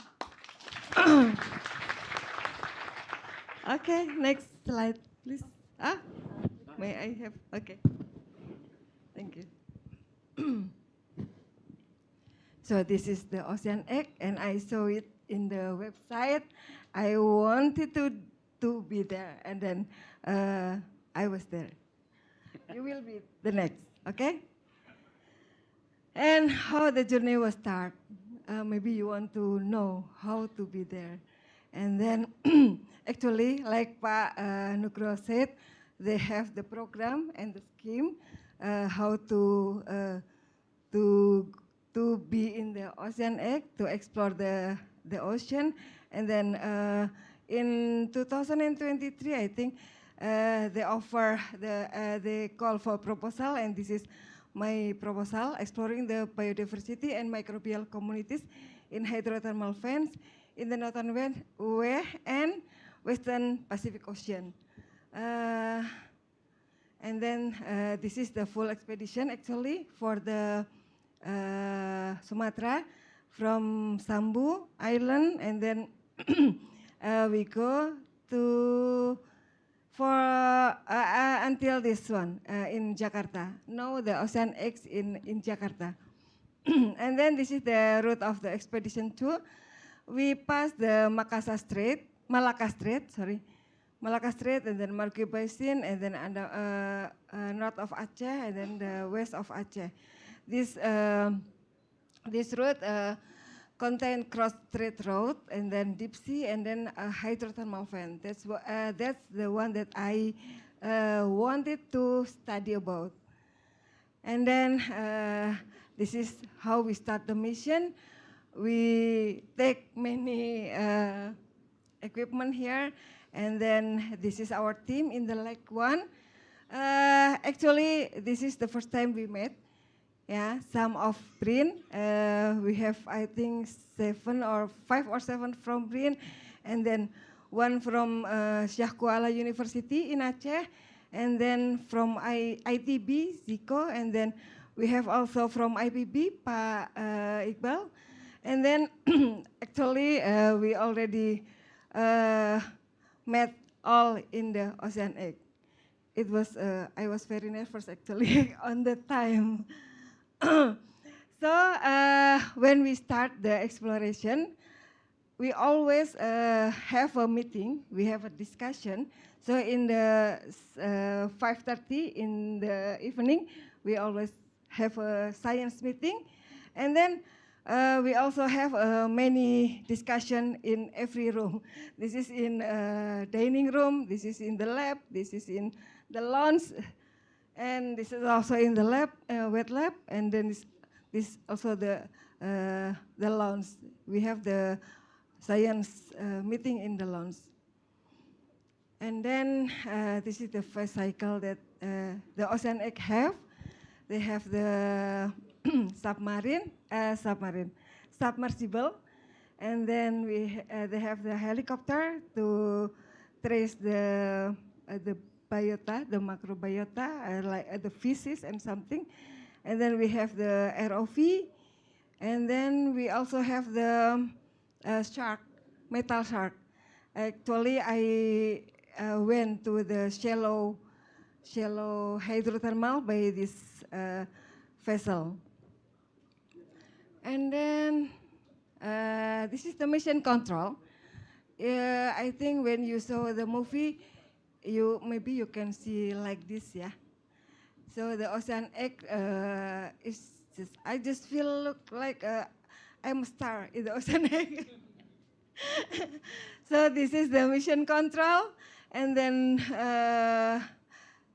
Okay, next slide, please. May I have, okay. Thank you. So this is the OceanX, and I saw it in the website. I wanted to be there, and then I was there. You will be the next, okay? And how the journey was start. Maybe you want to know how to be there. And then, actually, like Pak Nugroho said, they have the program and the scheme how to be in the OceanX, to explore the ocean. And then in 2023, I think they offer they call for proposal, and this is my proposal, exploring the biodiversity and microbial communities in hydrothermal vents in the northern and western Pacific Ocean. And then this is the full expedition actually for the Sumatra, from Sambu Island, and then we go to until this one in Jakarta. Now the OceanX in Jakarta. And then this is the route of the expedition 2. We pass the Malacca Strait, and then Marquee Basin, and then north of Aceh, and then the west of Aceh. This route contain cross-strait road, and then deep sea, and then a hydrothermal vent. That's the one that I wanted to study about. And then this is how we start the mission. We take many equipment here, and then this is our team in the leg 1. Actually, this is the first time we met. Yeah, some of BRIN. We have, I think, 5 or 7 from BRIN, and then one from Syekh Kuala University in Aceh, and then from ITB, Ziko, and then we have also from IPB, Pak Iqbal. And then actually we already met all in the OceanX. It was, I was very nervous actually on the time. So when we start the exploration, we always have a meeting, we have a discussion. So in the 5:30 in the evening, we always have a science meeting. And then we also have many discussion in every room. This is in dining room, this is in the lab, this is in the lounge, and this is also in the lab, wet lab, and then this also the lounge. We have the science meeting in the lounge. And then this is the first cycle that the OceanX have. They have the submersible, and then they have the helicopter to trace the biota, the macrobiota, like the fishes and something. And then we have the ROV, and then we also have the shark, metal shark. Actually, I went to the shallow hydrothermal by this vessel. And then this is the mission control. I think when you saw the movie, maybe you can see like this, yeah. So the OceanX is just, I just look like I'm a star in the OceanX. So this is the mission control, and then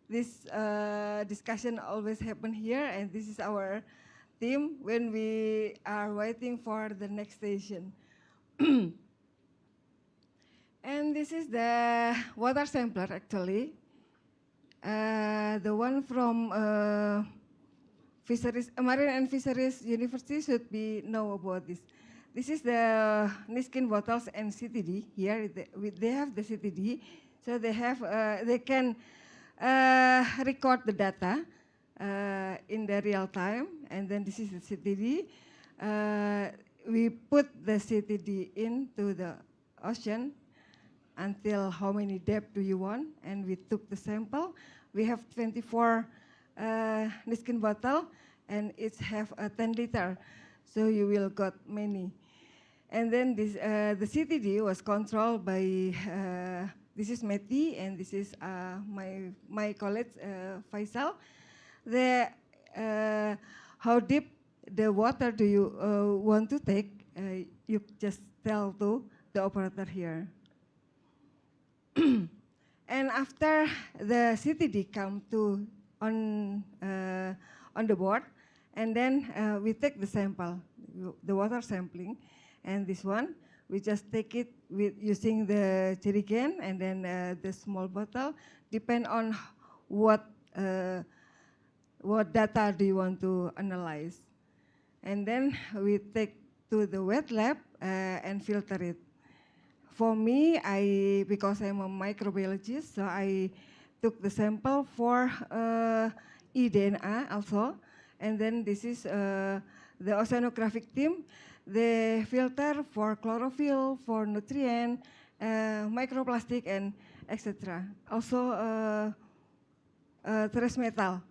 this discussion always happen here, and this is our team when we are waiting for the next station. And this is the water sampler actually. The one from Marine and Fisheries University should know about this. This is the Niskin bottles and CTD. Here they have the CTD, so they can record the data in the real time. And then this is the CTD. We put the CTD into the ocean until how many depth do you want, and we took the sample. We have 24 Niskin bottle, and each have a 10 liter, so you will got many. And then this, the CTD was controlled by, this is Meti, and this is my colleague Faisal. How deep the water do you want to take? You just tell to the operator here. And after the CTD come to on the board, and then we take the sample, the water sampling, and this one we just take it with using the jerry can and then the small bottle, depend on what data do you want to analyze, and then we take to the wet lab and filter it. For me, because I'm a microbiologist, so I took the sample for eDNA also, and then this is the oceanographic team. They filter for chlorophyll, for nutrient, microplastic, and etc. Also trace metal.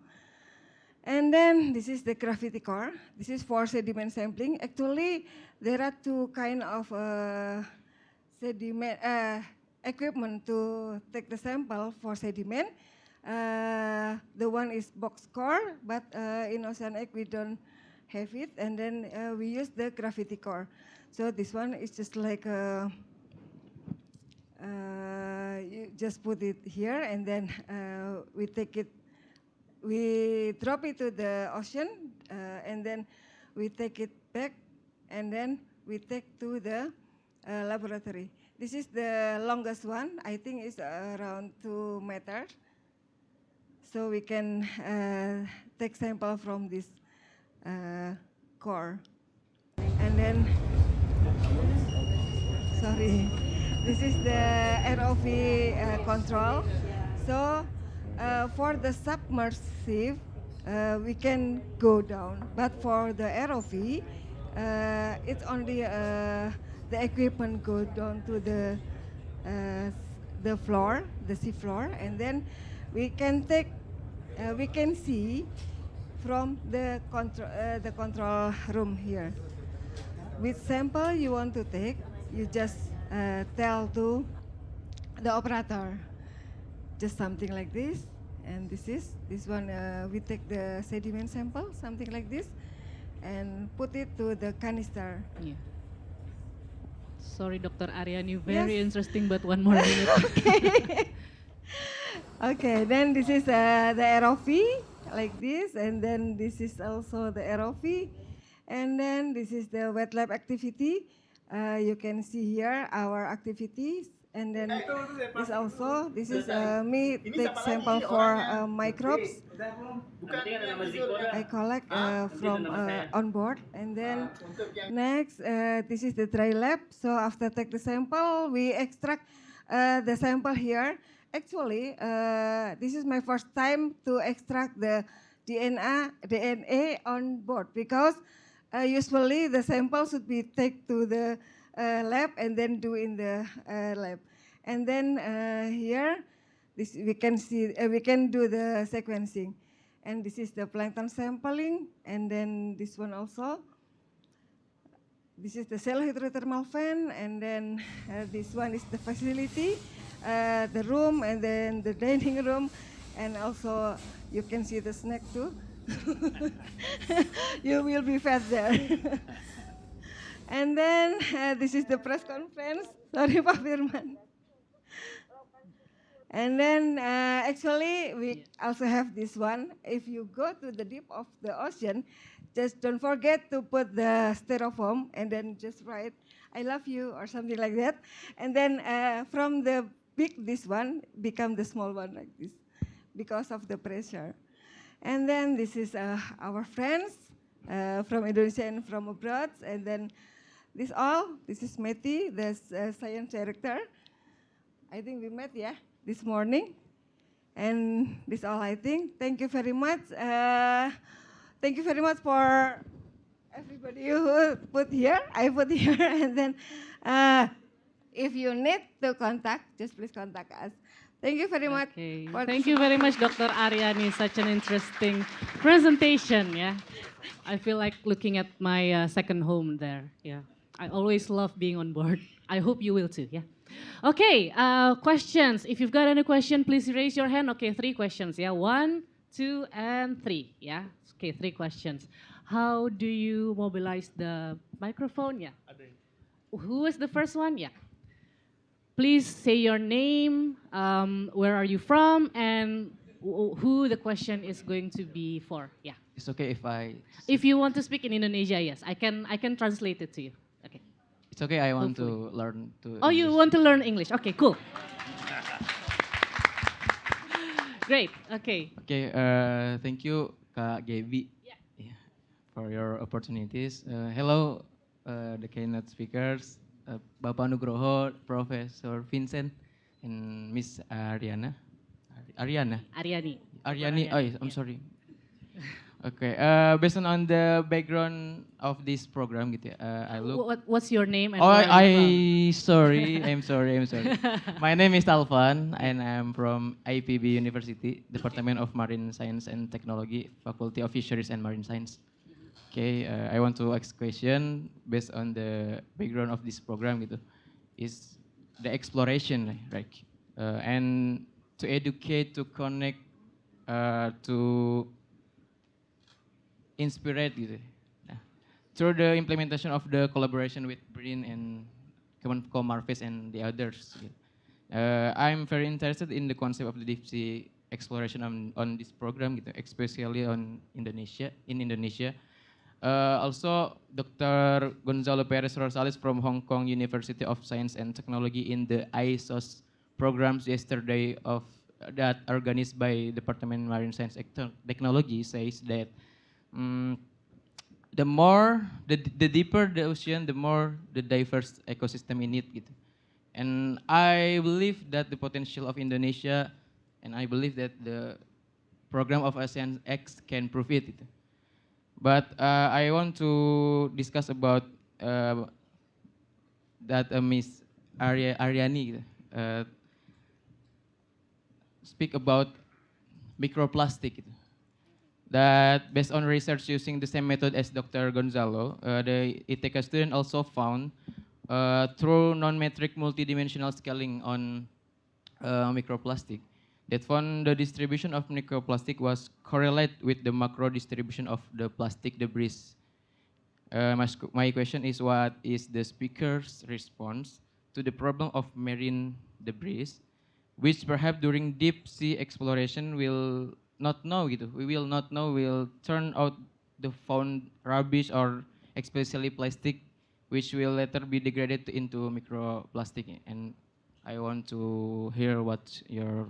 And then this is the gravity core. This is for sediment sampling. Actually, there are two kind of sediment equipment to take the sample for sediment. The one is box core, but in OceanX we don't have it, and then we use the gravity core. So this one is just like you just put it here, and then we take it, we drop it to the ocean, and then we take it back, and then we take to the laboratory. This is the longest one. I think it's around 2 meters. So we can take sample from this core. And then, sorry, this is the ROV control. So for the submersive, we can go down. But for the ROV, it's only the equipment go down to the floor, the sea floor, and then we can take, we can see from the control room here. Which sample you want to take, you just tell to the operator, just something like this, and this one we take the sediment sample, something like this, and put it to the canister.
Yeah. Sorry, Dr. Ariani, very interesting, but one more minute.
Okay. Okay, then this is the ROV, like this, and then this is also the ROV, and then this is the wet lab activity. You can see here our activities, and then this is me take sample for microbes. I collect from on board, and then next this is the dry lab. So after take the sample, we extract the sample here. Actually, this is my first time to extract the DNA on board, because usually the sample should be taken to the lab and then do in the lab. And then here, this we can see we can do the sequencing. And this is the plankton sampling, and then this one also. This is the cell hydrothermal fan, and then this one is the facility, the room, and then the dining room, and also you can see the snack too. You will be fed there. And then this is the press conference. Sorry, Pak Firman. And then actually we also have this one. If you go to the deep of the ocean, just don't forget to put the styrofoam and then just write, "I love you," or something like that. And then from the big, this one become the small one like this because of the pressure. And then this is our friends from Indonesia and from abroad. And then this is Meti, the science director. I think we met, yeah, this morning. And this all, I think. Thank you very much. Thank you very much for everybody who put here. I put here. And then if you need to contact, just please contact us. Thank you very much.
Okay. Thank you very much, Dr. Ariani. Such an interesting presentation. Yeah, I feel like looking at my second home there. Yeah, I always love being on board. I hope you will too. Yeah. Okay. Questions. If you've got any question, please raise your hand. Okay, 3 questions. Yeah, 1, 2, and 3. Yeah. Okay, 3 questions. How do you mobilize the microphone? Yeah. Who is the first one? Yeah. please say your name, where are you from, and who the question is going to be for. Yeah.
It's okay if I...
If you want to speak in Indonesia, yes, I can translate it to you. Okay.
It's okay, I want
Hopefully.
to learn to
Oh, you want to learn English? Okay, cool. Great. Okay.
Okay, thank you, Kak Gaby, for your opportunities. Hello, the keynote speakers, Bapak Nugroho, Professor Vincent, and Miss Ariana.
Ariani.
Ariani. Oh, yes, I'm sorry. Okay, based on the background of this program, gitu ya, I look.
What's your name? And
Oh,
where are you from?
sorry, I'm sorry. My name is Alvan, and I'm from IPB University, Department of Marine Science and Technology, Faculty of Fisheries and Marine Science. Okay, I want to ask question based on the background of this program, gitu, is the exploration, right? And to educate, to connect, to inspired gitu. Nah, through the implementation of the collaboration with BRIN and Kemenko, Marves and the others. Gitu. I'm very interested in the concept of the deep sea exploration on this program gitu, especially on Indonesia. Also, Dr. Gonzalo Perez Rosales from Hong Kong University of Science and Technology in the ISOS programs yesterday that organized by Department of Marine Science and Technology says that the deeper the ocean, the more the diverse ecosystem in it gitu. And I believe that the potential of Indonesia, and I believe that the program of OceanX can prove it gitu. But I want to discuss about that Miss Ariani gitu, speak about microplastic gitu. That based on research using the same method as Dr. Gonzalo, the ITK student also found through non-metric multidimensional scaling on microplastic that found the distribution of microplastic was correlate with the macro distribution of the plastic debris. My question is, what is the speaker's response to the problem of marine debris, which perhaps during deep sea exploration will not know gitu. We will not know, will turn out the found rubbish or especially plastic, which will later be degraded into microplastic. And I want to hear what your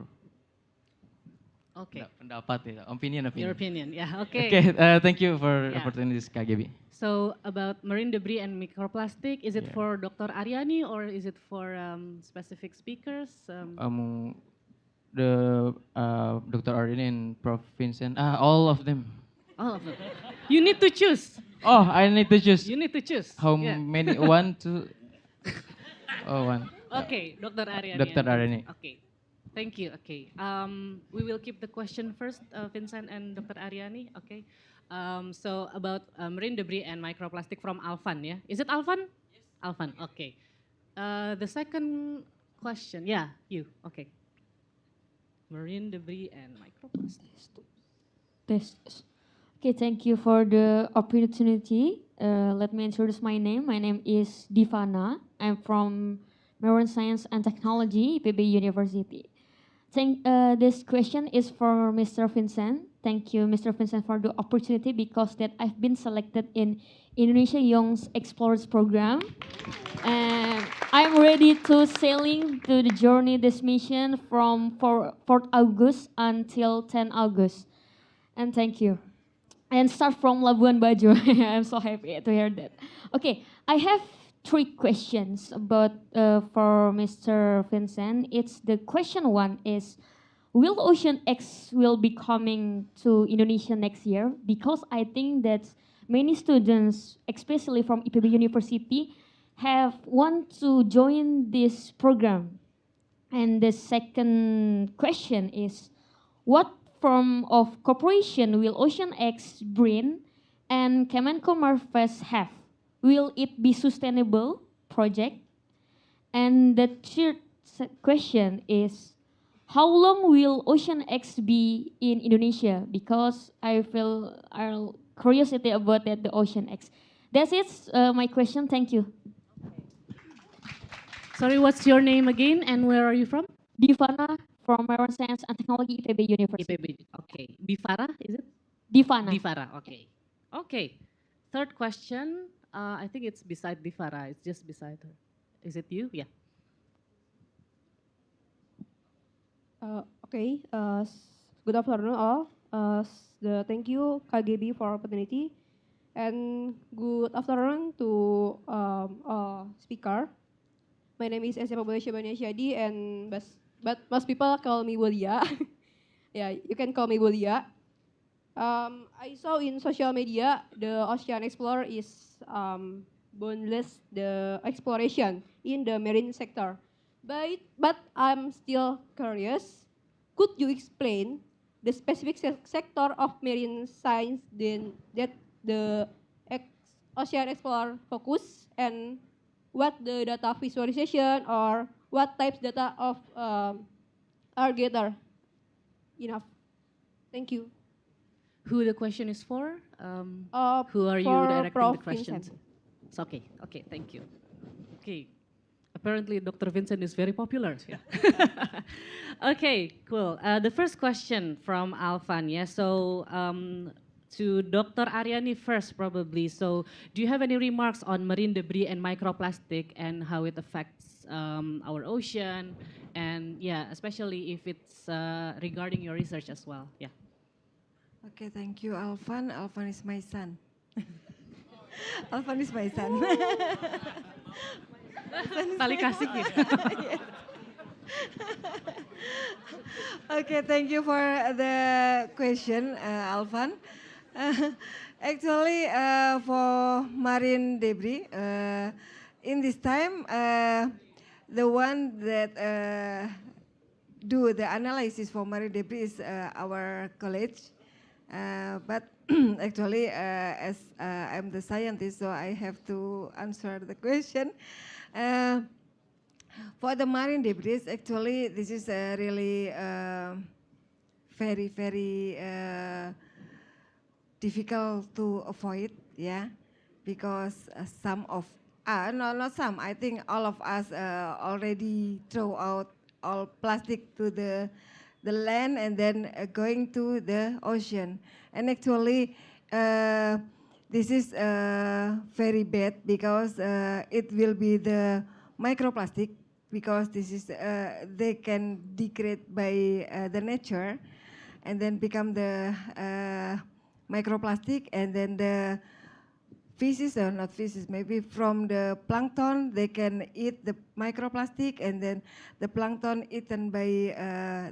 pendapat, opinion.
Your opinion, yeah, okay.
Okay, thank you for opportunities, KGB.
So about marine debris and microplastic, is it for Dr. Ariani or is it for specific speakers?
The Dr. Ariani and Prof. Vincent, all of them.
All of them. You need to choose.
Oh, I need to choose.
You need to choose.
How many? One, two. Oh, one.
Okay, Dr. Ariani.
Dr. Ariani.
Okay, thank you. Okay, we will keep the question first, Vincent and Dr. Ariani. Okay, so about marine debris and microplastic from Alvan, yeah? Is it Alvan? Yes. Alvan. Okay. The second question, yeah, you. Okay. Marine debris and microplastics.
Okay, thank you for the opportunity. Let me introduce my name. My name is Divana. I'm from Marine Science and Technology, IPB University. This question is for Mr. Vincent. Thank you, Mr. Vincent, for the opportunity because that I've been selected in Indonesia Young Explorers program. And I'm ready to sailing to the journey this mission from 4th August until 10 August. And thank you. And start from Labuan Bajo. I'm so happy to hear that. Okay, I have 3 questions about for Mr. Vincent. It's the question 1 is, will OceanX will be coming to Indonesia next year? Because I think that many students, especially from IPB University, have want to join this program. And the second question is, what form of cooperation will OceanX, BRIN, and Kemenko Marves have? Will it be sustainable project? And the third question is, how long will OceanX be in Indonesia? Because I feel curiosity about the OceanX. That's it, my question. Thank you.
Sorry, what's your name again and where are you from?
Divana from Marine Science and Technology, IPB University.
IPB, okay. Bifara, is it?
Divana.
Divara, okay. Okay. Third question, I think it's beside Divara, it's just beside her. Is it you? Yeah.
Okay, good afternoon all. Thank you KGB for opportunity, and good afternoon to speaker. My name is Esya Shadi, and but most people call me Wulia. Yeah, you can call me Wulia. I saw in social media the OceanXplorer is boundless the exploration in the marine sector. But I'm still curious. Could you explain the specific sector of marine science that the OceanXplorer focus, and what the data visualization or what types data of are gathered? Enough. Thank you.
Who the question is for? Who are you
for
directing
Prof.
the questions?
Vincent.
It's okay. Okay, thank you. Okay. Apparently, Dr. Vincent is very popular. Yeah. Okay, cool. The first question from Alvan. Yeah. So to Dr. Ariani first, probably. So, do you have any remarks on marine debris and microplastic and how it affects our ocean? And yeah, especially if it's regarding your research as well. Yeah.
Okay, thank you, Alvan. Alvan is my son. Alvan is my son.
Tali kasih gitu.
Yes. Okay, thank you for the question, Alvan. Actually, for marine debris, in this time, the one that do the analysis for marine debris is our college. But actually, as I'm the scientist, so I have to answer the question. For the marine debris, actually, this is really very, very difficult to avoid, yeah, because some of, no, not some, I think all of us already throw out all plastic to the land and then going to the ocean. And actually, this is very bad because it will be the microplastic, because this is they can degrade by the nature and then become the microplastic, and then the fishes, or not fishes, maybe from the plankton, they can eat the microplastic, and then the plankton eaten by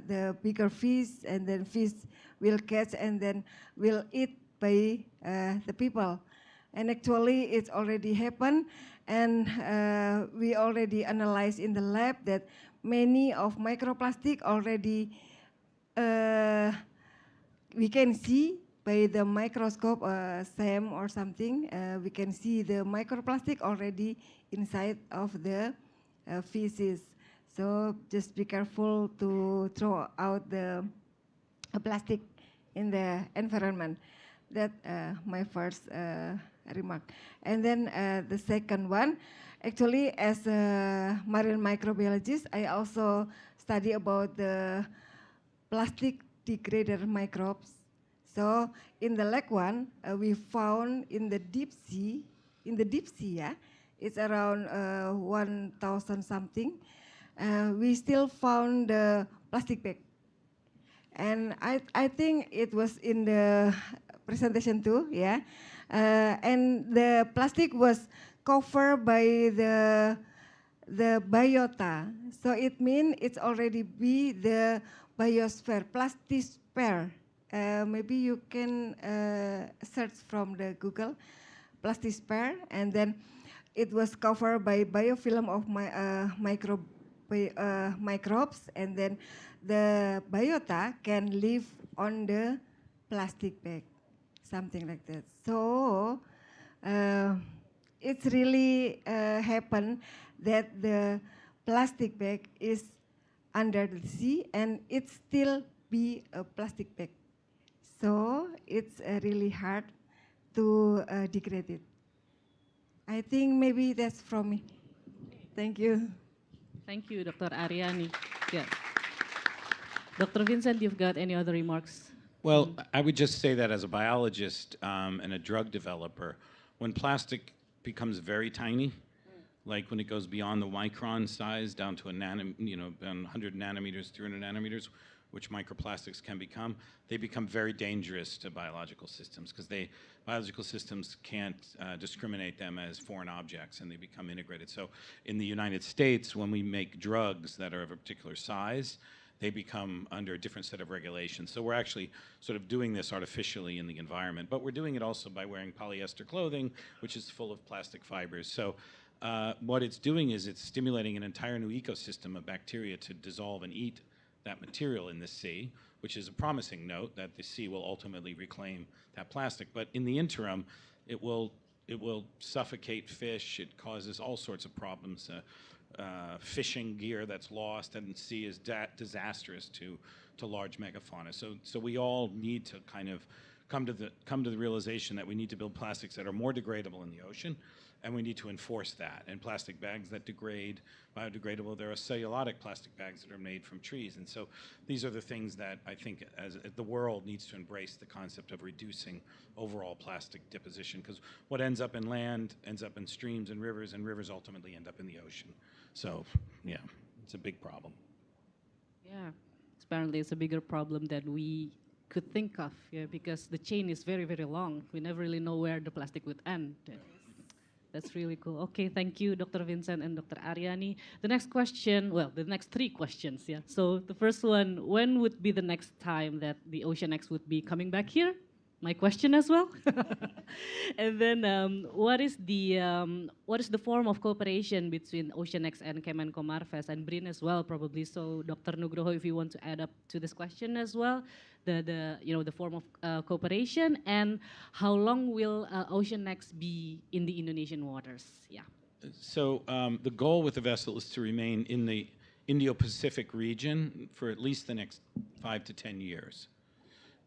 the bigger fish, and then fish will catch and then will eat by the people. And actually it's already happened, and we already analyzed in the lab that many of microplastic already we can see by the microscope, SAM or something, we can see the microplastic already inside of the feces. So just be careful to throw out the plastic in the environment. That my first remark. And then the second one, actually as a marine microbiologist, I also study about the plastic degrader microbes. So in the lake one, we found in the deep sea, yeah, it's around 1,000 something. We still found the plastic bag. And I think it was in the presentation too, yeah. And the plastic was covered by the biota. So it means it's already be the biosphere, plastisphere. Maybe you can search from the Google, plastisphere, and then it was covered by biofilm of microbes, and then the biota can live on the plastic bag, something like that. So it's really happened that the plastic bag is under the sea and it still be a plastic bag. So it's really hard to degrade it. I think maybe that's from me. Thank you.
Thank you, Dr. Ariani. Yeah. Dr. Vincent, you've got any other remarks?
Well, I would just say that as a biologist and a drug developer, when plastic becomes very tiny, like when it goes beyond the micron size down to a 100 nanometers, 300 nanometers, which microplastics can become, they become very dangerous to biological systems because biological systems can't discriminate them as foreign objects and they become integrated. So in the United States, when we make drugs that are of a particular size, they become under a different set of regulations. So we're actually sort of doing this artificially in the environment, but we're doing it also by wearing polyester clothing, which is full of plastic fibers. So what it's doing is it's stimulating an entire new ecosystem of bacteria to dissolve and eat that material in the sea, which is a promising note that the sea will ultimately reclaim that plastic. But in the interim, it will suffocate fish. It causes all sorts of problems. Fishing gear that's lost and the sea is disastrous to large megafauna. So we all need to kind of come to the realization that we need to build plastics that are more degradable in the ocean, and we need to enforce that. And plastic bags that degrade, biodegradable, there are cellulotic plastic bags that are made from trees. And so these are the things that I think as the world needs to embrace the concept of reducing overall plastic deposition, because what ends up in land ends up in streams and rivers ultimately end up in the ocean. So, yeah, it's a big problem.
Yeah, apparently it's a bigger problem than we could think of, yeah, because the chain is very, very long. We never really know where the plastic would end. That's really cool. Okay, thank you, Dr. Vincent and Dr. Ariani. The next question, well, the next three questions, yeah. So the first one, when would be the next time that the OceanX would be coming back here? My question as well. And then what is the form of cooperation between OceanX and Kemenko Marves and BRIN as well, probably? So Dr. Nugroho, if you want to add up to this question as well, the form of cooperation, and how long will OceanX be in the Indonesian waters? Yeah.
So the goal with the vessel is to remain in the Indo-Pacific region for at least the next 5 to 10 years.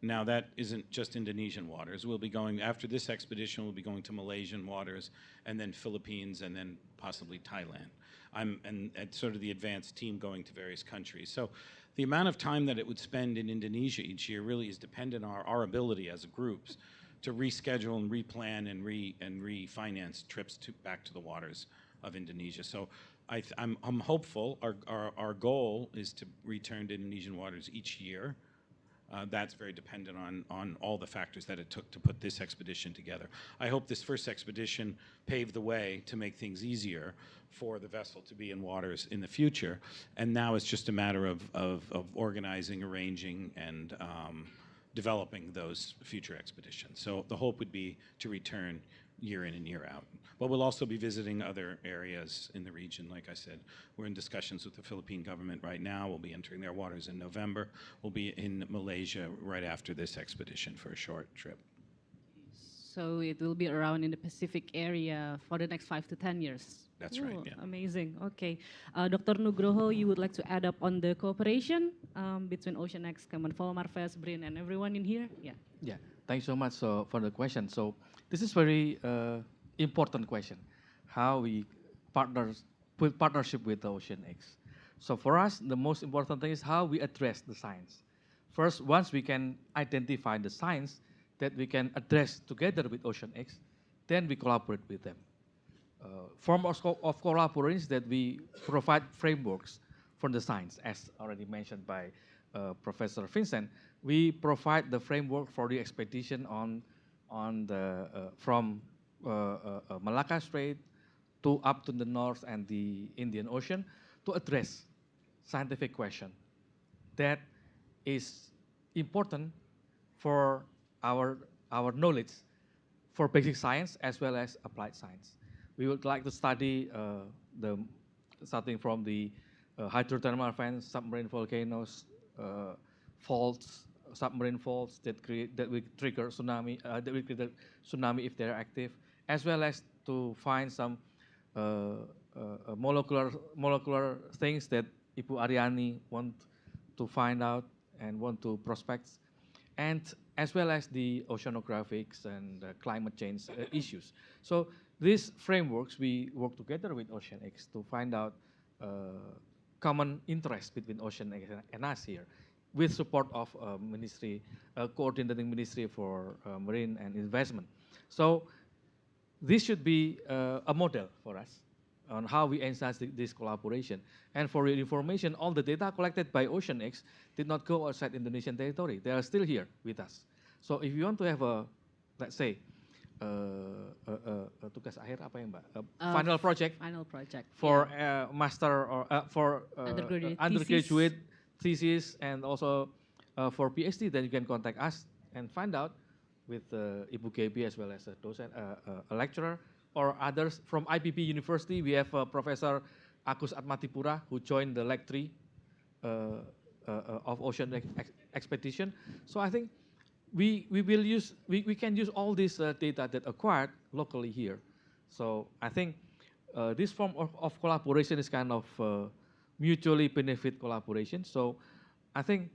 Now, that isn't just Indonesian waters. We'll be going, after this expedition, we'll be going to Malaysian waters, and then Philippines, and then possibly Thailand. And sort of the advanced team going to various countries. So the amount of time that it would spend in Indonesia each year really is dependent on our ability as groups to reschedule and replan and refinance trips back to the waters of Indonesia. So I'm hopeful. Our goal is to return to Indonesian waters each year. That's very dependent on all the factors that it took to put this expedition together. I hope this first expedition paved the way to make things easier for the vessel to be in waters in the future. And now it's just a matter of organizing, arranging, and developing those future expeditions. So the hope would be to return year in and year out. But we'll also be visiting other areas in the region. Like I said, we're in discussions with the Philippine government right now. We'll be entering their waters in November. We'll be in Malaysia right after this expedition for a short trip.
So it will be around in the Pacific area for the next 5 to 10 years.
That's right, yeah.
Amazing, okay. Dr. Nugroho, you would like to add up on the cooperation between OceanX, Kemenko, Marves, BRIN, and everyone in here? Yeah.
Yeah, thanks so much for the question. So this is very important question, how we put partnership with the OceanX. So for us, the most important thing is how we address the science. First, once we can identify the science that we can address together with OceanX, then we collaborate with them. Form of collaboration is that we provide frameworks for the science, as already mentioned by Professor Vincent. We provide the framework for the expedition from Malacca Strait to up to the north and the Indian Ocean to address scientific question that is important for our knowledge for basic science as well as applied science. We would like to study starting from the hydrothermal vents, submarine volcanoes, faults, submarine faults that will trigger tsunami, that will trigger tsunami if they're active, as well as to find some molecular things that Ibu Ariani want to find out and want to prospect, and as well as the oceanographics and climate change issues. So these frameworks, we work together with OceanX to find out common interest between OceanX and us here, with support of ministry, coordinating ministry for marine and investment. So this should be a model for us on how we enhance this collaboration. And for your information, all the data collected by OceanX did not go outside Indonesian territory. They are still here with us. So if you want to have a, let's say, tugas akhir apa ya Mbak? Final project.
Final project.
For master or for undergraduate thesis and also for PhD, then you can contact us and find out with Ibu Gaby as well as a docent, a lecturer, or others from IPB University. We have Professor Agus Atmatipura who joined the Leg 3 of Ocean Expedition. So I think we can use all this data that acquired locally here. So I think this form of collaboration is kind of mutually benefit collaboration. So I think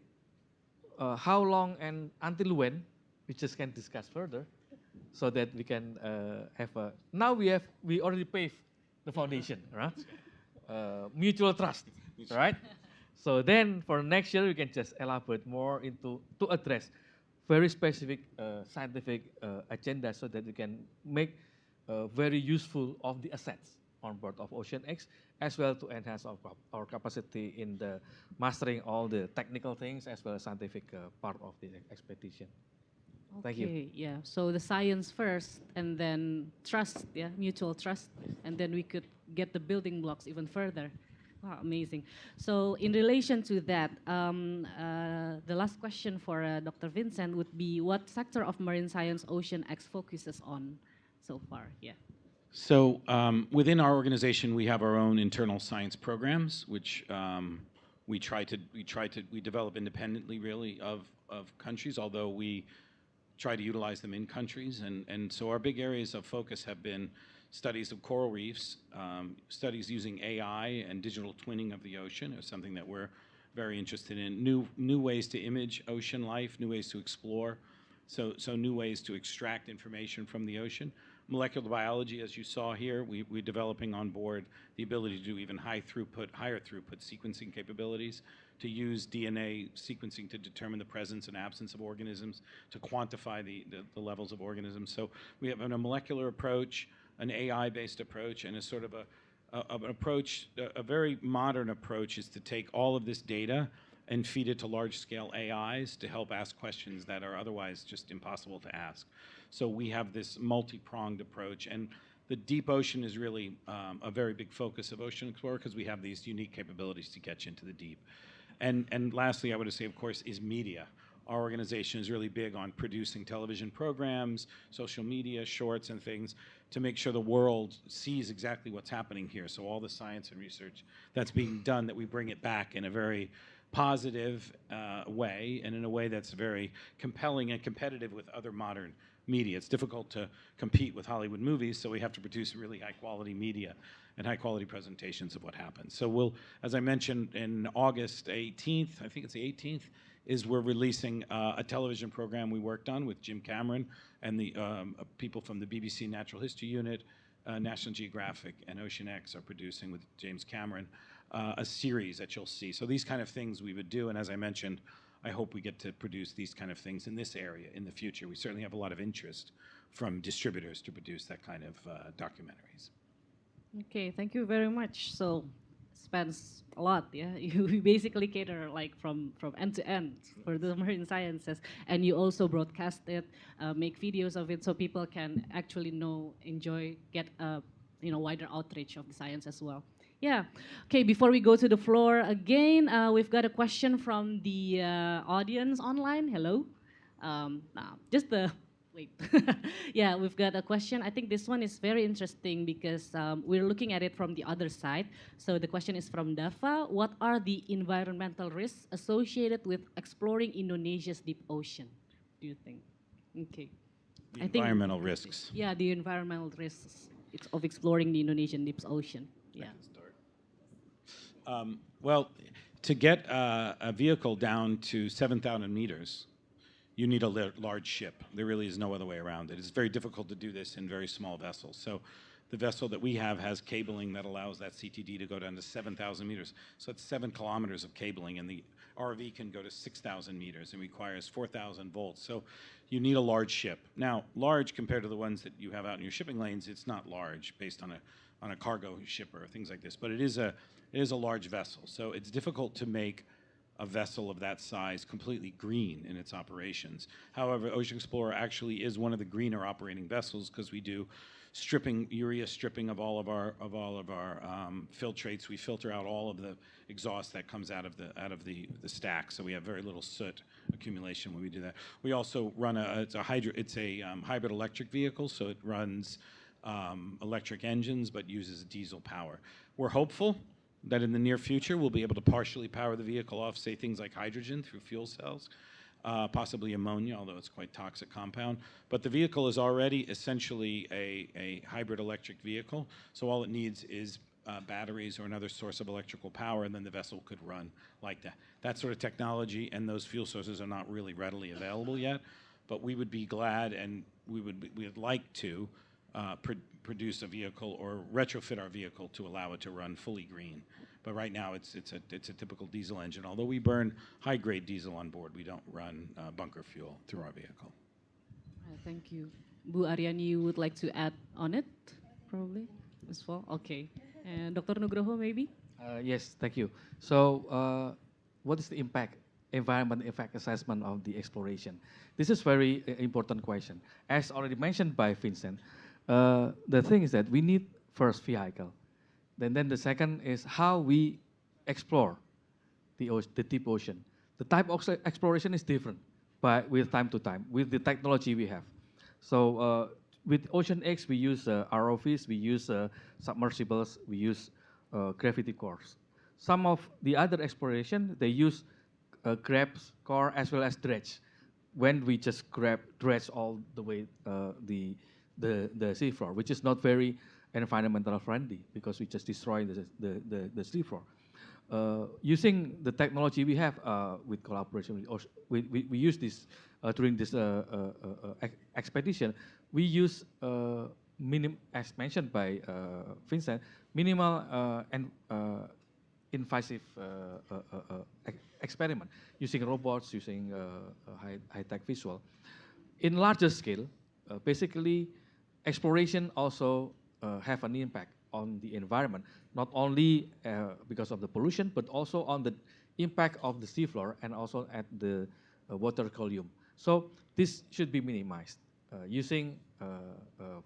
how long and until when, we just can discuss further, so that we can have a, now we already paved the foundation, right? Mutual trust, right? So then for next year, we can just elaborate more to address very specific scientific agenda, so that we can make very useful of the assets on board of OceanX, as well to enhance our capacity in the mastering all the technical things as well as scientific part of the expedition. Thank you.
Okay, yeah. So the science first, and then trust, yeah, mutual trust, and then we could get the building blocks even further. Wow, amazing. So in relation to that, the last question for Dr. Vincent would be, what sector of marine science OceanX focuses on so far? Yeah.
So within our organization, we have our own internal science programs, which we develop independently, really, of countries, although we try to utilize them in countries. And so our big areas of focus have been studies of coral reefs, studies using AI and digital twinning of the ocean is something that we're very interested in. New ways to image ocean life, new ways to explore, so new ways to extract information from the ocean. Molecular biology, as you saw here, we're developing on board the ability to do even higher throughput sequencing capabilities, to use DNA sequencing to determine the presence and absence of organisms, to quantify the levels of organisms. So we have a molecular approach, an AI-based approach, and a sort of an approach, a very modern approach is to take all of this data and feed it to large-scale AIs to help ask questions that are otherwise just impossible to ask. So we have this multi-pronged approach, and the deep ocean is really a very big focus of OceanXplorer, because we have these unique capabilities to get you into the deep. And lastly, I would say, of course, is media. Our organization is really big on producing television programs, social media, shorts, and things to make sure the world sees exactly what's happening here. So all the science and research that's being done, that we bring it back in a very positive way, and in a way that's very compelling and competitive with other modern media. It's difficult to compete with Hollywood movies, so we have to produce really high-quality media and high-quality presentations of what happens. So we'll, as I mentioned, in August 18th, I think it's the 18th, is we're releasing a television program we worked on with Jim Cameron and the people from the BBC Natural History Unit, National Geographic, and OceanX are producing with James Cameron a series that you'll see. So these kind of things we would do, and as I mentioned, I hope we get to produce these kind of things in this area in the future. We certainly have a lot of interest from distributors to produce that kind of documentaries.
Okay, thank you very much. So spans a lot, yeah? You basically cater like from end to end for the marine sciences, and you also broadcast it, make videos of it so people can actually know, enjoy, get a wider outreach of the science as well. Yeah. Okay, before we go to the floor again, we've got a question from the audience online. Hello. Just the, wait. Yeah, we've got a question. I think this one is very interesting because we're looking at it from the other side. So the question is from Dava. What are the environmental risks associated with exploring Indonesia's deep ocean, do you think? Okay.
The environmental risks.
Yeah, the environmental risks of exploring the Indonesian deep ocean. Yeah.
Well, to get a vehicle down to 7,000 meters, you need a large ship. There really is no other way around it. It's very difficult to do this in very small vessels. So The vessel that we have has cabling that allows that CTD to go down to 7,000 meters. So it's 7 kilometers of cabling, and the RV can go to 6,000 meters and requires 4,000 volts. So you need a large ship. Now, large compared to the ones that you have out in your shipping lanes, it's not large based on a cargo ship or things like this, but it is a large vessel. So it's difficult to make a vessel of that size completely green in its operations. However, OceanXplorer actually is one of the greener operating vessels because we do urea stripping of all of our filtrates. We filter out all of the exhaust that comes out of the stack, so we have very little soot accumulation when we do that. We also run it's a hybrid electric vehicle, so it runs electric engines but uses diesel power. We're hopeful that in the near future we'll be able to partially power the vehicle off, say, things like hydrogen through fuel cells, possibly ammonia, although it's quite toxic compound. But the vehicle is already essentially a hybrid electric vehicle, so all it needs is batteries or another source of electrical power, and then the vessel could run like that. That sort of technology and those fuel sources are not really readily available yet, but we would be glad, and we would like to produce a vehicle or retrofit our vehicle to allow it to run fully green. But right now it's a typical diesel engine. Although we burn high-grade diesel on board, we don't run bunker fuel through our vehicle.
Thank you. Bu Ariani, you would like to add on it, probably, as well? Okay. And Dr. Nugroho, maybe?
Yes, thank you. So what is the environment impact assessment of the exploration? This is very important question. As already mentioned by Vincent, the thing is that we need first vehicle. Then the second is how we explore the deep ocean. The type of exploration is different with time to time, with the technology we have. So with OceanX, we use ROVs, we use submersibles, we use gravity cores. Some of the other exploration, they use grabs, core, as well as dredge. When we just dredge all the way the seafloor, which is not very environmental friendly because we just destroy the seafloor. Using the technology we have with collaboration, we use this during this expedition. We use, as mentioned by Vincent, minimal and invasive experiment using robots, using high-tech visual. In larger scale, basically, exploration also have an impact on the environment, not only because of the pollution, but also on the impact of the seafloor and also at the water column. So this should be minimized using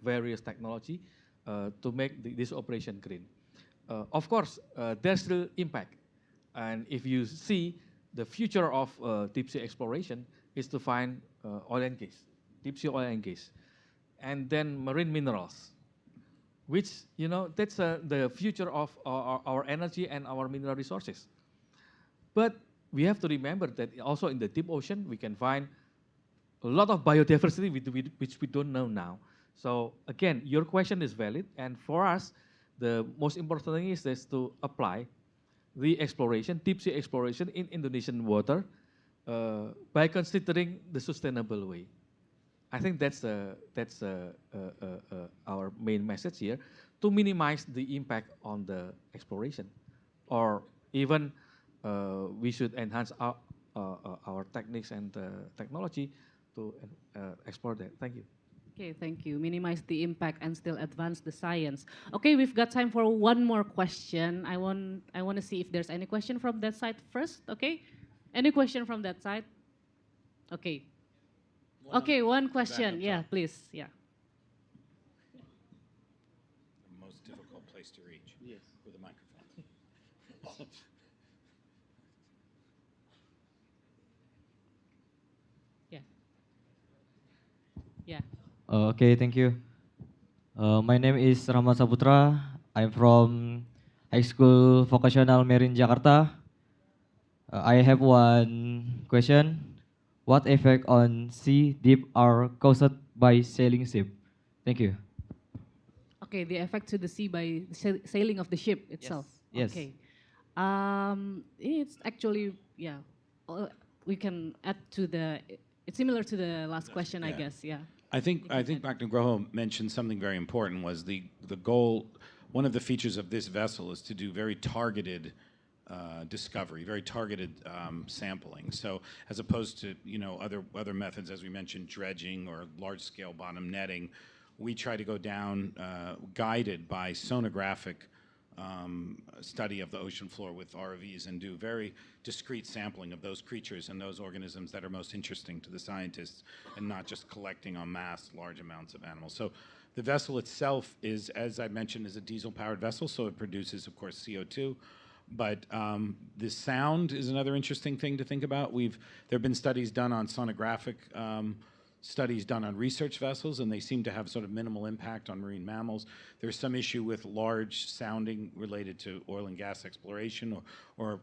various technology to make this operation green. Of course, there's still impact. And if you see, the future of deep sea exploration is to find oil and gas, deep sea oil and gas, and then marine minerals, which, that's the future of our energy and our mineral resources. But we have to remember that also in the deep ocean, we can find a lot of biodiversity which we don't know now. So again, your question is valid, and for us, the most important thing is to apply the exploration, deep sea exploration in Indonesian water by considering the sustainable way. I think that's our main message here, to minimize the impact on the exploration, or even we should enhance our techniques and technology to explore that. Thank you.
Okay, thank you. Minimize the impact and still advance the science. Okay, we've got time for one more question. I want to see if there's any question from that side first. Okay, any question from that side? Okay. Okay, one question. Yeah, please. Yeah.
The most difficult place to reach.
Yes.
With a microphone.
Yeah. Yeah.
Okay, thank you. My name is Rahmat Saputra. I'm from High School Vocational Marine Jakarta. I have one question. What effect on sea deep are caused by sailing ship? Thank you.
Okay, the effect to the sea by sailing of the ship itself.
Yes.
Okay. It's actually, yeah, we can add to the It's similar to the last question, I guess. Yeah.
I think Dr. Nugroho mentioned something very important, was the goal. One of the features of this vessel is to do very targeted discovery, very targeted sampling. So as opposed to other methods, as we mentioned, dredging or large-scale bottom netting, we try to go down guided by sonographic study of the ocean floor with ROVs and do very discrete sampling of those creatures and those organisms that are most interesting to the scientists, and not just collecting en masse large amounts of animals. So the vessel itself is, as I mentioned, is a diesel-powered vessel, so it produces, of course, CO2. But the sound is another interesting thing to think about. There have been studies done on sonographic studies done on research vessels, and they seem to have sort of minimal impact on marine mammals. There's some issue with large sounding related to oil and gas exploration or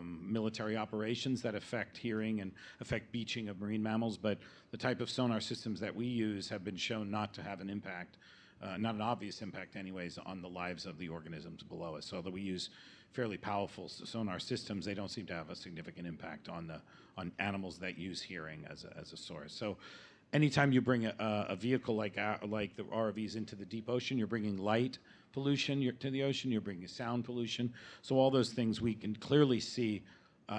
military operations that affect hearing and affect beaching of marine mammals. But the type of sonar systems that we use have been shown not to have an impact, not an obvious impact anyways, on the lives of the organisms below us. So although we use fairly powerful sonar systems, they don't seem to have a significant impact on animals that use hearing as a source. So anytime you bring a vehicle like the ROVs into the deep ocean, you're bringing light pollution to the ocean, you're bringing sound pollution. So all those things we can clearly see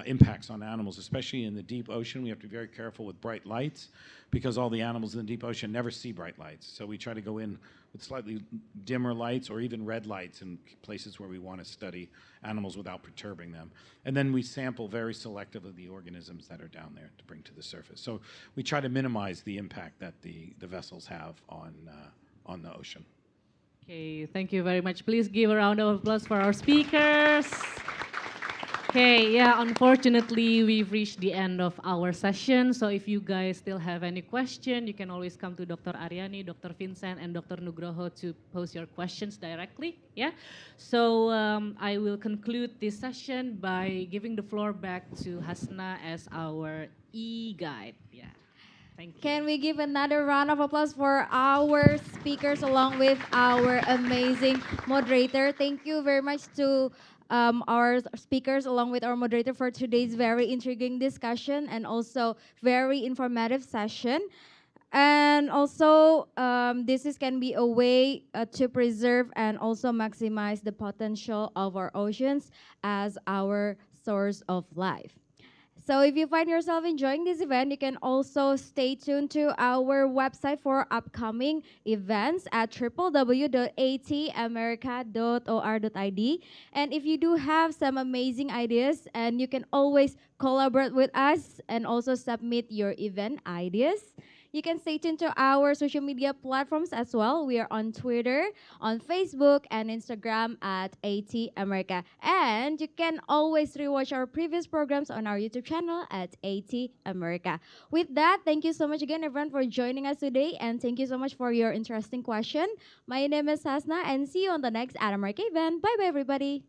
impacts on animals, especially in the deep ocean. We have to be very careful with bright lights because all the animals in the deep ocean never see bright lights. So we try to go in with slightly dimmer lights or even red lights in places where we want to study animals without perturbing them. And then we sample very selectively the organisms that are down there to bring to the surface. So we try to minimize the impact that the vessels have on the ocean.
Okay, thank you very much. Please give a round of applause for our speakers. Okay, yeah, unfortunately, we've reached the end of our session. So if you guys still have any question, you can always come to Dr. Ariani, Dr. Vincent, and Dr. Nugroho to pose your questions directly, yeah? So I will conclude this session by giving the floor back to Hasna as our e-guide, yeah. Thank you.
Can we give another round of applause for our speakers along with our amazing moderator? Thank you very much to our speakers along with our moderator for today's very intriguing discussion and also very informative session. And also, this can be a way to preserve and also maximize the potential of our oceans as our source of life. So if you find yourself enjoying this event, you can also stay tuned to our website for upcoming events at www.atamerica.or.id. And if you do have some amazing ideas, and you can always collaborate with us and also submit your event ideas. You can stay tuned to our social media platforms as well. We are on Twitter, on Facebook, and Instagram at AT America. And you can always rewatch our previous programs on our YouTube channel at AT America. With that, thank you so much again, everyone, for joining us today. And thank you so much for your interesting question. My name is Hasna, and see you on the next AT America event. Bye-bye, everybody.